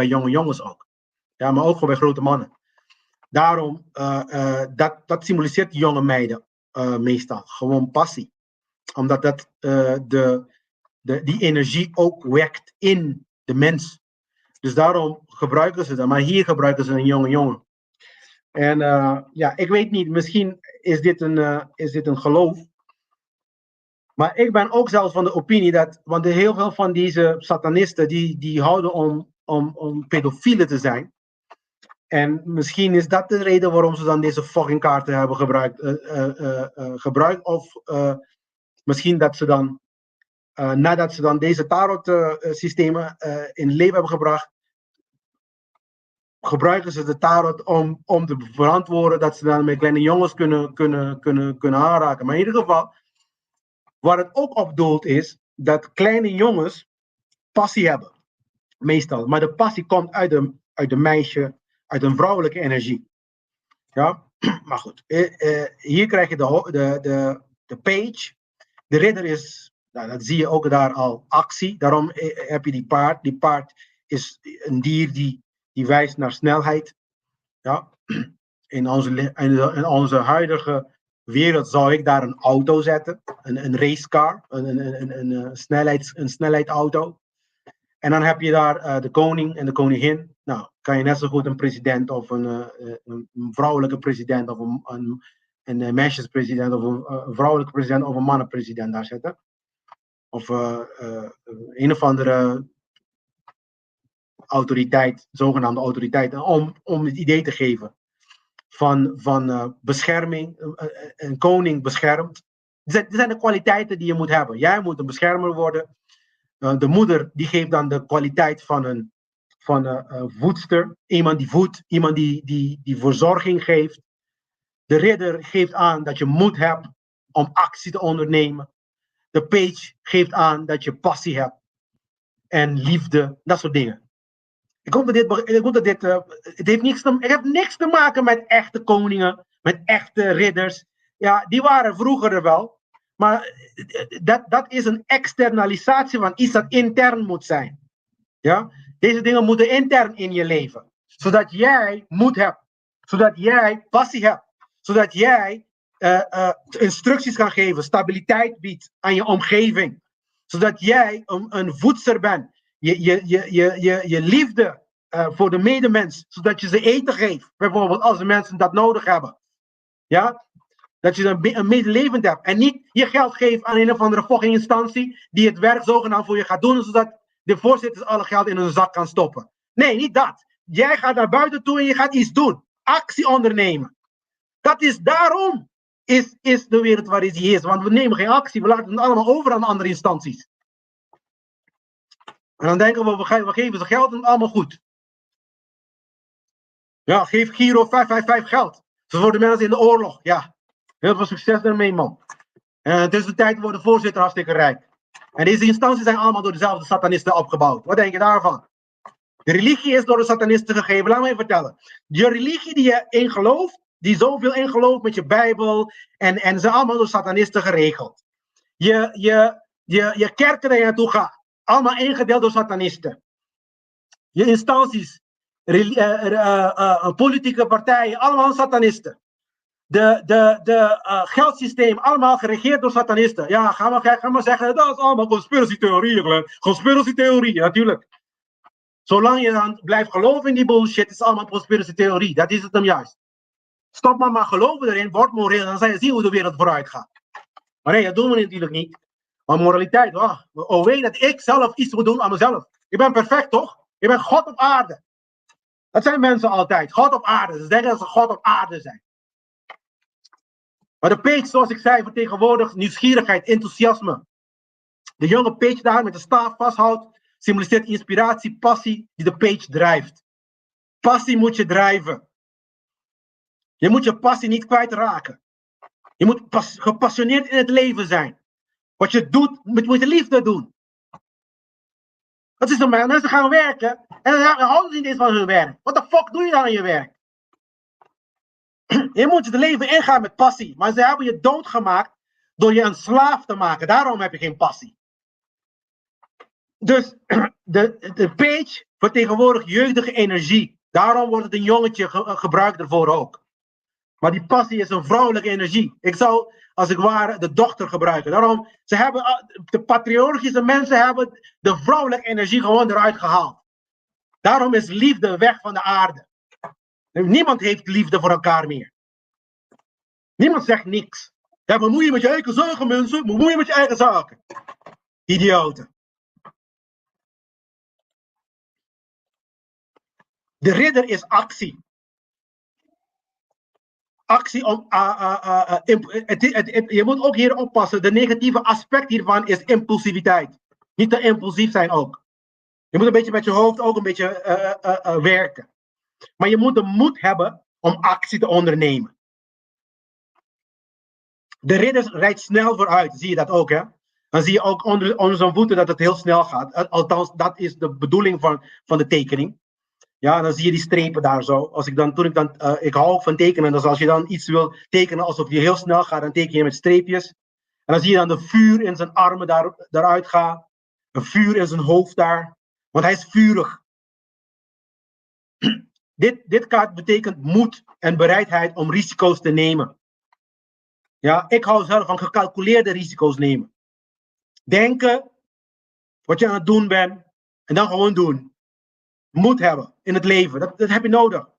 jonge jongens ook. Ja, maar ook gewoon bij grote mannen. Daarom, dat symboliseert jonge meiden meestal. Gewoon passie. Omdat dat die energie ook wekt in de mens. Dus daarom gebruiken ze dat. Maar hier gebruiken ze een jonge jongen. En ik weet niet, misschien is dit een geloof. Maar ik ben ook zelfs van de opinie dat, want heel veel van deze satanisten, die houden om pedofielen te zijn. En misschien is dat de reden waarom ze dan deze fucking kaarten hebben gebruikt. Of misschien dat ze dan, nadat ze dan deze tarot systemen in leven hebben gebracht, gebruiken ze de tarot om te verantwoorden dat ze dan met kleine jongens kunnen aanraken. Maar in ieder geval, waar het ook op doelt is, dat kleine jongens passie hebben. Meestal. Maar de passie komt uit een meisje, uit een vrouwelijke energie. Ja, maar goed. Hier krijg je de page. De ridder is, nou, dat zie je ook daar al, actie. Daarom heb je die paard. Die paard is een dier die wijst naar snelheid. Ja. In onze huidige wereld zou ik daar een auto zetten. Een racecar. Een snelheidsauto. En dan heb je daar de koning en de koningin. Nou, kan je net zo goed een president of een vrouwelijke president of een meisjespresident of een vrouwelijke president of een mannenpresident daar zetten. Of een of andere autoriteit, zogenaamde autoriteit, om het idee te geven van bescherming. Een koning beschermt. Dit zijn de kwaliteiten die je moet hebben. Jij moet een beschermer worden. De moeder die geeft dan de kwaliteit van een voedster. Iemand die voedt, iemand die verzorging geeft. De ridder geeft aan dat je moed hebt om actie te ondernemen. De page geeft aan dat je passie hebt. En liefde, dat soort dingen. Ik hoop dat dit het heeft niks te maken met echte koningen, met echte ridders. Ja, die waren vroeger er wel. Maar dat is een externalisatie van iets dat intern moet zijn. Ja? Deze dingen moeten intern in je leven. Zodat jij moed hebt. Zodat jij passie hebt. Zodat jij instructies kan geven. Stabiliteit biedt aan je omgeving. Zodat jij een voedster bent. Je liefde voor de medemens. Zodat je ze eten geeft. Bijvoorbeeld als de mensen dat nodig hebben. Ja? Dat je een medelevend hebt. En niet je geld geeft aan een of andere fucking instantie die het werk zogenaamd voor je gaat doen, zodat de voorzitters alle geld in hun zak kan stoppen. Nee, niet dat. Jij gaat naar buiten toe en je gaat iets doen. Actie ondernemen. Dat is daarom is de wereld waar die is. Want we nemen geen actie. We laten het allemaal over aan andere instanties. En dan denken we geven ze geld en het allemaal goed. Ja, geef Giro 555 geld. Zo voor de mensen in de oorlog. Ja. Heel veel succes daarmee, man. En tussen de tijd wordt de voorzitter hartstikke rijk. En deze instanties zijn allemaal door dezelfde satanisten opgebouwd. Wat denk je daarvan? De religie is door de satanisten gegeven. Laat me even vertellen. Je religie die je in gelooft, die zoveel in gelooft met je Bijbel, en zijn allemaal door satanisten geregeld. Je kerken waar je naartoe gaat, allemaal ingedeeld door satanisten. Je instanties, politieke partijen, allemaal satanisten. De geldsysteem, allemaal geregeerd door satanisten. Ja, ga maar zeggen, dat is allemaal conspiratietheorieën, Glenn. Conspiratietheorieën, natuurlijk. Zolang je dan blijft geloven in die bullshit, is het allemaal conspiratietheorie. Dat is het hem juist. Stop maar geloven erin, word moreel, dan zal je zien hoe de wereld vooruit gaat. Maar nee, dat doen we natuurlijk niet. Maar moraliteit, weet dat ik zelf iets moet doen aan mezelf. Ik ben perfect, toch? Ik ben God op aarde. Dat zijn mensen altijd, God op aarde. Ze denken dat ze God op aarde zijn. Maar de page, zoals ik zei, vertegenwoordigt nieuwsgierigheid, enthousiasme. De jonge page daar met de staaf vasthoudt, symboliseert inspiratie, passie die de page drijft. Passie moet je drijven. Je moet je passie niet kwijtraken. Je moet gepassioneerd in het leven zijn. Wat je doet, moet je liefde doen. Dat is dan maar. Mensen gaan werken en dan houden ze niet eens van hun werk. Wat de fuck doe je dan aan je werk? Je moet het leven ingaan met passie. Maar ze hebben je doodgemaakt door je een slaaf te maken. Daarom heb je geen passie. Dus de page vertegenwoordigt jeugdige energie. Daarom wordt het een jongetje gebruikt ervoor ook. Maar die passie is een vrouwelijke energie. Ik zou, als ik ware, de dochter gebruiken. Daarom, de patriarchische mensen hebben de vrouwelijke energie gewoon eruit gehaald. Daarom is liefde weg van de aarde. Niemand heeft liefde voor elkaar meer. Niemand zegt niks. Ja, bemoei je met je eigen zaken, mensen. Bemoei je met je eigen zaken. Idioten. De ridder is actie. Actie om. Je moet ook hier oppassen. De negatieve aspect hiervan is impulsiviteit. Niet te impulsief zijn ook. Je moet een beetje met je hoofd ook een beetje werken. Maar je moet de moed hebben om actie te ondernemen. De ridder rijdt snel vooruit. Zie je dat ook, hè? Dan zie je ook onder zijn voeten dat het heel snel gaat. Althans, dat is de bedoeling van de tekening. Ja, dan zie je die strepen daar zo. Ik hou ook van tekenen. Dus als je dan iets wil tekenen alsof je heel snel gaat, dan teken je met streepjes. En dan zie je dan de vuur in zijn armen daaruit gaan. Een vuur in zijn hoofd daar. Want hij is vurig. Dit kaart betekent moed en bereidheid om risico's te nemen. Ja, ik hou zelf van gecalculeerde risico's nemen. Denken wat je aan het doen bent en dan gewoon doen. Moed hebben in het leven, dat heb je nodig.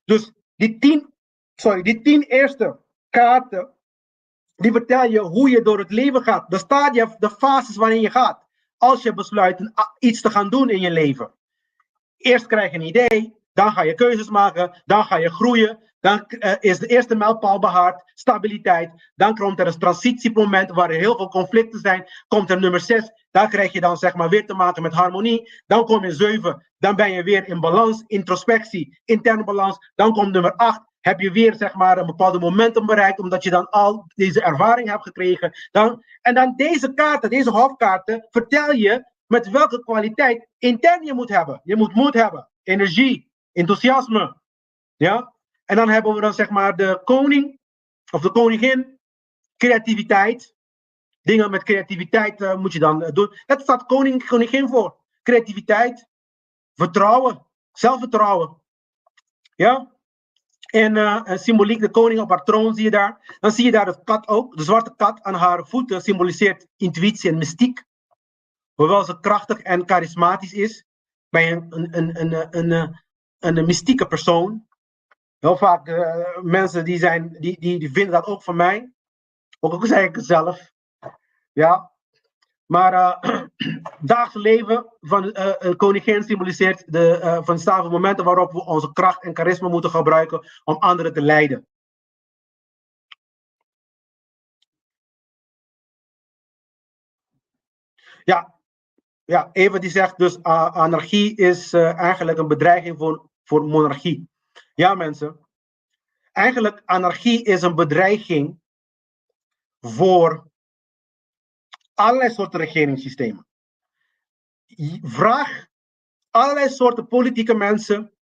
Dus die 10 eerste kaarten, die vertellen je hoe je door het leven gaat. Daar staat je de fases waarin je gaat. Als je besluit iets te gaan doen in je leven. Eerst krijg je een idee, dan ga je keuzes maken, dan ga je groeien. Dan is de eerste mijlpaal behaald, stabiliteit. Dan komt er een transitiemoment waar er heel veel conflicten zijn. Komt er nummer 6, daar krijg je dan zeg maar weer te maken met harmonie. Dan kom je 7, dan ben je weer in balans, introspectie, interne balans. Dan komt nummer 8, heb je weer zeg maar een bepaalde momentum bereikt, omdat je dan al deze ervaring hebt gekregen. En dan deze kaarten, deze hoofdkaarten, vertel je met welke kwaliteit intern je moet hebben. Je moet moed hebben, energie, enthousiasme. Ja? En dan hebben we dan zeg maar de koning of de koningin, creativiteit. Dingen met creativiteit moet je dan doen. Dat staat koningin voor. Creativiteit, vertrouwen, zelfvertrouwen. Ja? En symboliek, de koning op haar troon zie je daar. Dan zie je daar de kat ook. De zwarte kat aan haar voeten symboliseert intuïtie en mystiek. Hoewel ze krachtig en charismatisch is. Bij een mystieke persoon. Heel vaak mensen die vinden dat ook van mij. Ook zei ik het zelf. Ja. Maar dagelijks leven van koningin symboliseert van de staven momenten waarop we onze kracht en charisma moeten gebruiken om anderen te leiden. Ja, Eva die zegt dus anarchie is eigenlijk een bedreiging voor monarchie. Ja mensen, eigenlijk anarchie is een bedreiging voor allerlei soorten regeringssystemen. Vraag allerlei soorten politieke mensen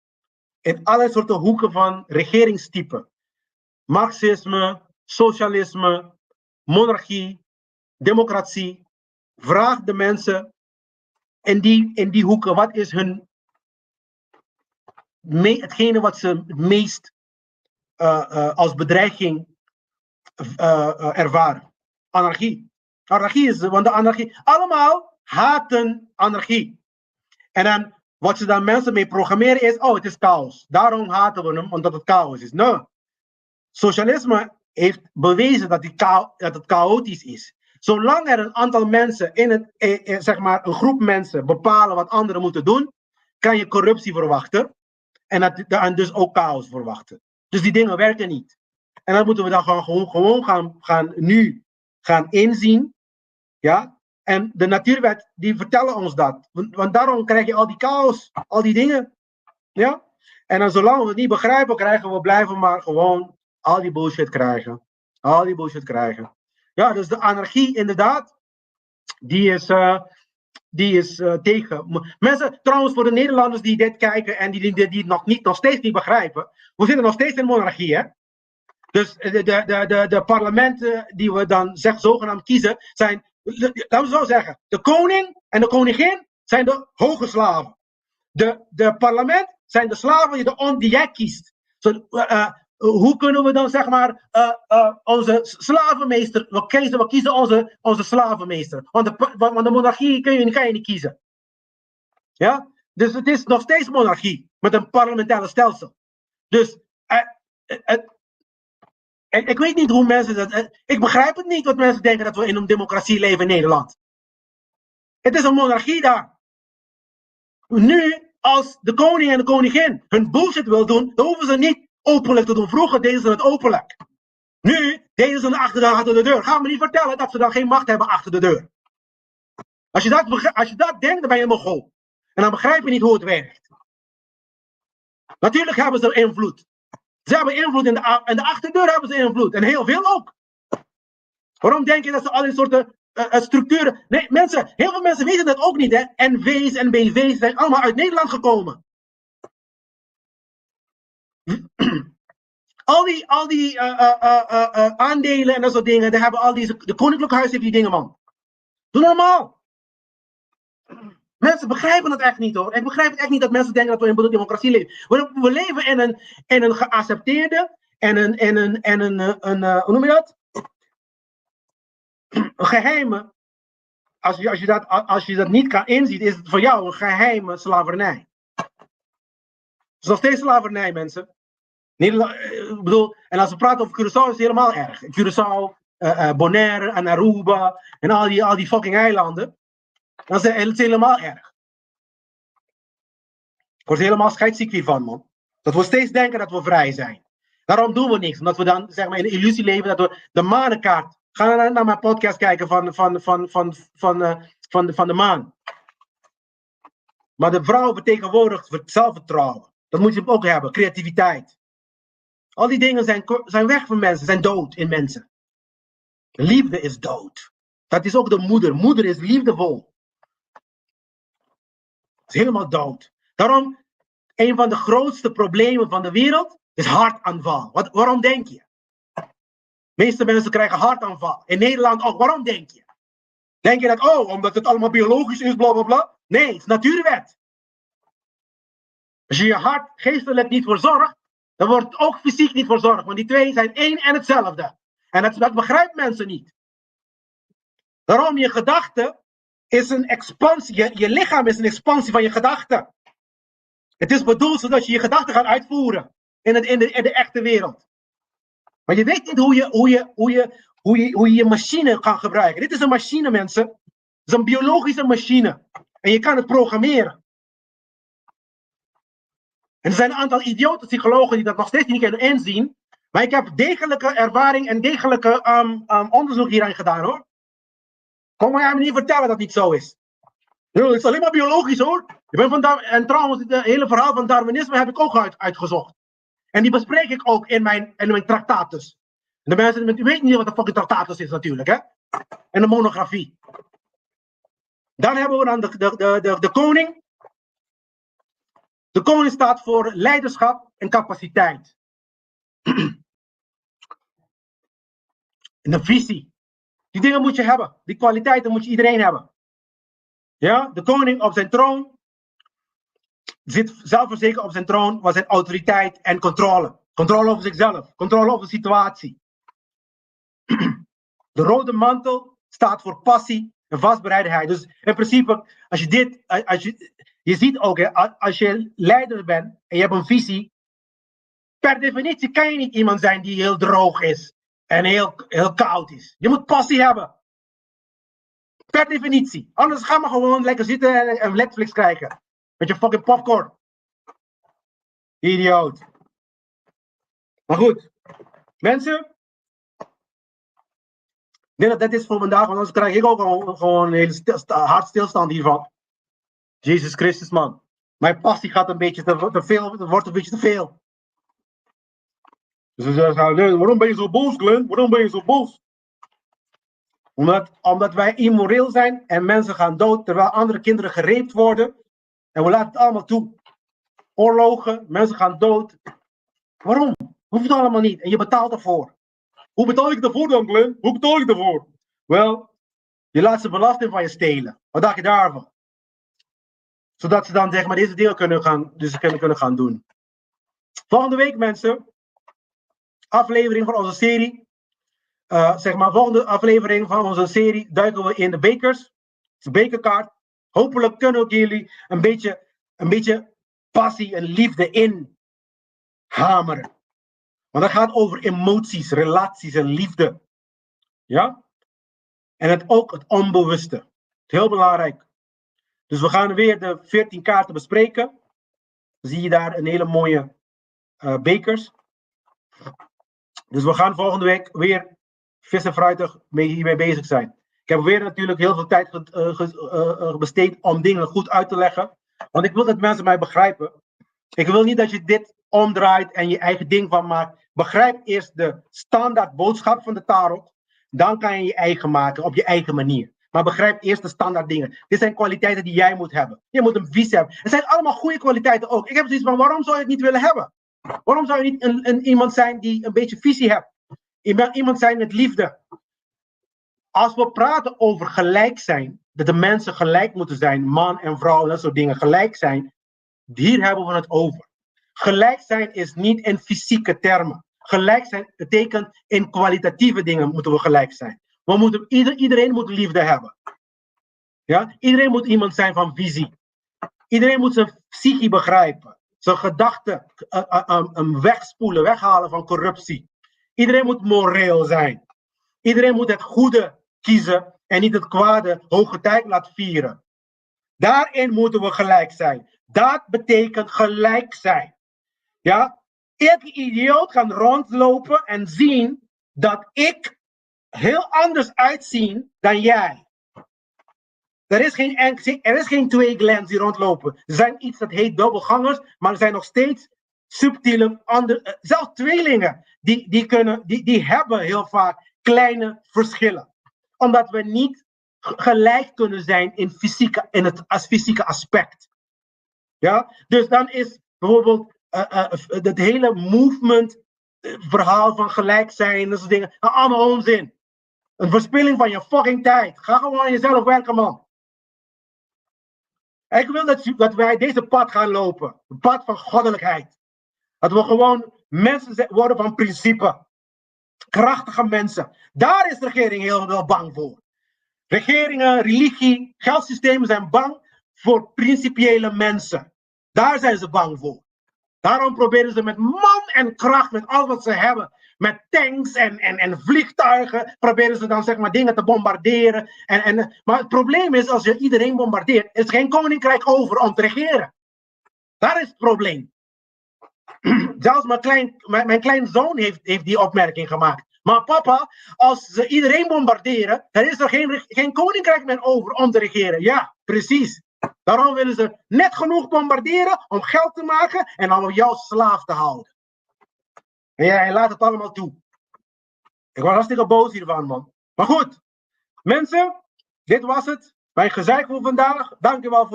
in allerlei soorten hoeken van regeringstypen. Marxisme, socialisme, monarchie, democratie. Vraag de mensen in die hoeken, wat is hetgene wat ze het meest als bedreiging ervaren. Anarchie. Anarchie is, want de anarchie, allemaal haten anarchie. En dan, wat ze dan mensen mee programmeren is, oh, het is chaos. Daarom haten we hem, omdat het chaos is. Nee. Socialisme heeft bewezen dat het chaotisch is. Zolang er een aantal mensen zeg maar een groep mensen bepalen wat anderen moeten doen, kan je corruptie verwachten. En dus ook chaos verwachten. Dus die dingen werken niet. En dan moeten we dan gewoon gaan inzien. Ja? En de natuurwet, die vertellen ons dat. Want daarom krijg je al die chaos, al die dingen. Ja? En dan zolang we het niet begrijpen, blijven maar gewoon al die bullshit krijgen. Al die bullshit krijgen. Ja, dus de anarchie inderdaad, die is tegen. Mensen, trouwens voor de Nederlanders die dit kijken en die het nog steeds niet begrijpen. We zitten nog steeds in monarchie, hè? Dus de parlementen die we dan zogenaamd kiezen, zijn, laten we zo zeggen, de koning en de koningin zijn de hoge slaven. De parlement zijn de slaven die jij kiest. Hoe kunnen we dan zeg maar onze slavenmeester, we kiezen onze slavenmeester. Want de monarchie kan je niet kiezen. Ja? Dus het is nog steeds monarchie met een parlementaire stelsel. Dus ik weet niet hoe mensen dat. Ik begrijp het niet wat mensen denken dat we in een democratie leven in Nederland. Het is een monarchie daar. Nu, als de koning en de koningin hun bullshit wil doen, dan hoeven ze niet openlijk te doen. Vroeger deden ze het openlijk. Nu deden ze het achter de deur. Ga me niet vertellen dat ze dan geen macht hebben achter de deur. Als je dat denkt, dan ben je een Mongool. En dan begrijp je niet hoe het werkt. Natuurlijk hebben ze invloed. Ze hebben invloed in de achterdeur hebben ze invloed. En heel veel ook. Waarom denk je dat ze al die soorten structuren... Nee, heel veel mensen weten dat ook niet. Hè? NV's en BV's zijn allemaal uit Nederland gekomen. Al die aandelen en dat soort dingen, daar hebben de Koninklijk Huis heeft die dingen, man. Doe normaal. Mensen begrijpen het echt niet, hoor. Ik begrijp het echt niet dat mensen denken dat we in een democratie leven. We leven in een geaccepteerde hoe noem je dat? Een geheime. Als je dat niet kan inzien, is het voor jou een geheime slavernij. Het is nog steeds slavernij, mensen. Ik bedoel, en als we praten over Curaçao, is het helemaal erg. Curaçao, Bonaire en Aruba en al die fucking eilanden. Dat is het helemaal erg. Ik word helemaal scheidsziek hiervan, man. Dat we steeds denken dat we vrij zijn. Daarom doen we niks. Omdat we dan zeg maar, in de illusie leven dat we de manenkaart. Ga naar mijn podcast kijken van de maan. Maar de vrouw vertegenwoordigt zelfvertrouwen. Dat moet je ook hebben. Creativiteit. Al die dingen zijn weg van mensen. Zijn dood in mensen. Liefde is dood. Dat is ook de moeder. Moeder is liefdevol. Het is helemaal dood. Daarom, een van de grootste problemen van de wereld is hartaanval. Waarom denk je? De meeste mensen krijgen hartaanval. In Nederland ook. Waarom denk je? Denk je dat, omdat het allemaal biologisch is, bla bla bla? Nee, het is natuurwet. Als je je hart geestelijk niet verzorgt, dan wordt het ook fysiek niet verzorgd. Want die twee zijn één en hetzelfde. En dat begrijpen mensen niet. Daarom, je gedachte is een expansie. Je lichaam is een expansie van je gedachten. Het is bedoeld zodat je je gedachten gaat uitvoeren in de echte wereld. Maar je weet niet hoe je je machine kan gebruiken. Dit is een machine, mensen. Het is een biologische machine. En je kan het programmeren. En er zijn een aantal idiote psychologen die dat nog steeds niet kunnen inzien. Maar ik heb degelijke ervaring en degelijke onderzoek hierin gedaan, hoor. Kom maar me niet vertellen dat het niet zo is. Het is alleen maar biologisch, hoor. En trouwens, het hele verhaal van Darwinisme heb ik ook uitgezocht. En die bespreek ik ook in mijn tractatus. En de mensen weten niet wat de fucking tractatus is natuurlijk, hè. En de monografie. Dan hebben we dan de koning. De koning staat voor leiderschap en capaciteit. En de visie. Die dingen moet je hebben. Die kwaliteiten moet je iedereen hebben. Ja, de koning op zijn troon zit zelfverzekerd op zijn troon, was zijn autoriteit en controle. Controle over zichzelf, controle over de situatie. De rode mantel staat voor passie en vastberadenheid. Dus in principe, je ziet ook, hè, als je leider bent en je hebt een visie, per definitie kan je niet iemand zijn die heel droog is en heel koud is. Je moet passie hebben. Per definitie. Anders ga maar gewoon lekker zitten en Netflix kijken. Met je fucking popcorn. Idioot. Maar goed. Mensen. Ik denk dat dit is voor vandaag. Want anders krijg ik ook gewoon een hele hartstilstand hiervan. Jezus Christus, man. Mijn passie gaat een beetje te veel. Het wordt een beetje te veel. Dus ze zeggen, waarom ben je zo boos, Glenn? Waarom ben je zo boos? Omdat wij immoreel zijn en mensen gaan dood terwijl andere kinderen gereept worden. En we laten het allemaal toe. Oorlogen, mensen gaan dood. Waarom? Hoeft allemaal niet. En je betaalt ervoor. Hoe betaal ik ervoor dan, Glenn? Hoe betaal ik ervoor? Wel, je laat ze belasting van je stelen. Wat dacht je daarvan? Zodat ze dan zeg maar deze dingen kunnen gaan doen. Volgende week, mensen. Aflevering van onze serie. Volgende aflevering van onze serie duiken we in de bekers. De bekerkaart. Hopelijk kunnen ook jullie een beetje passie en liefde in hameren. Want dat gaat over emoties, relaties en liefde. Ja? En ook het onbewuste. Heel belangrijk. Dus we gaan weer de 14 kaarten bespreken. Dan zie je daar een hele mooie bekers. Dus we gaan volgende week weer vis en fruitig hiermee bezig zijn. Ik heb weer natuurlijk heel veel tijd besteed om dingen goed uit te leggen. Want ik wil dat mensen mij begrijpen. Ik wil niet dat je dit omdraait en je eigen ding van maakt. Begrijp eerst de standaard boodschap van de tarot. Dan kan je je eigen maken op je eigen manier. Maar begrijp eerst de standaard dingen. Dit zijn kwaliteiten die jij moet hebben. Je moet een visie hebben. Het zijn allemaal goede kwaliteiten ook. Ik heb zoiets van, waarom zou je het niet willen hebben? Waarom zou je niet iemand zijn die een beetje visie hebt? Iemand zijn met liefde. Als we praten over gelijk zijn, dat de mensen gelijk moeten zijn, man en vrouw en dat soort dingen gelijk zijn, hier hebben we het over. Gelijk zijn is niet in fysieke termen. Gelijk zijn betekent in kwalitatieve dingen moeten we gelijk zijn. Iedereen moet liefde hebben. Ja? Iedereen moet iemand zijn van visie. Iedereen moet zijn psyche begrijpen. Zijn gedachten wegspoelen, weghalen van corruptie. Iedereen moet moreel zijn. Iedereen moet het goede kiezen en niet het kwade hoge tijd laten vieren. Daarin moeten we gelijk zijn. Dat betekent gelijk zijn. Ja? Elke idioot kan rondlopen en zien dat ik heel anders uitzie dan jij. Er is geen twee Glens die rondlopen. Er zijn iets dat heet dubbelgangers, maar er zijn nog steeds subtiele andere, zelfs tweelingen, die hebben heel vaak kleine verschillen. Omdat we niet gelijk kunnen zijn in het fysieke aspect. Ja? Dus dan is bijvoorbeeld het hele movement verhaal van gelijk zijn, dat soort dingen, allemaal onzin. Een verspilling van je fucking tijd. Ga gewoon aan jezelf werken, man. Ik wil dat wij deze pad gaan lopen. Het pad van goddelijkheid. Dat we gewoon mensen worden van principe. Krachtige mensen. Daar is de regering heel wel bang voor. Regeringen, religie, geldsystemen zijn bang voor principiële mensen. Daar zijn ze bang voor. Daarom proberen ze met man en kracht, met al wat ze hebben, met tanks en vliegtuigen, proberen ze dan zeg maar dingen te bombarderen. Maar het probleem is, als je iedereen bombardeert, is er geen koninkrijk over om te regeren. Daar is het probleem. Zelfs mijn kleinzoon heeft die opmerking gemaakt. Maar papa, als ze iedereen bombarderen, dan is er geen koninkrijk meer over om te regeren. Ja, precies. Daarom willen ze net genoeg bombarderen om geld te maken en om jou slaaf te houden. En jij laat het allemaal toe. Ik was hartstikke boos hiervan, man. Maar goed, mensen, dit was het. Mijn gezeik voor vandaag. Dankjewel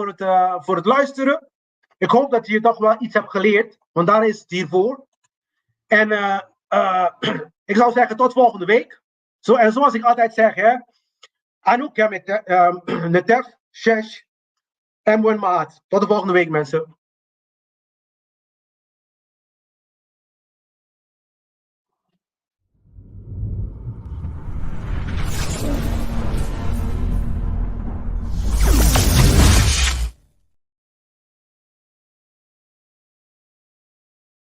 voor het luisteren. Ik hoop dat je toch wel iets hebt geleerd, want daar is het hiervoor. En ik zou zeggen tot volgende week. En zoals ik altijd zeg, hè. Anouk, Netef, Shesh, en Maat. Tot de volgende week, mensen.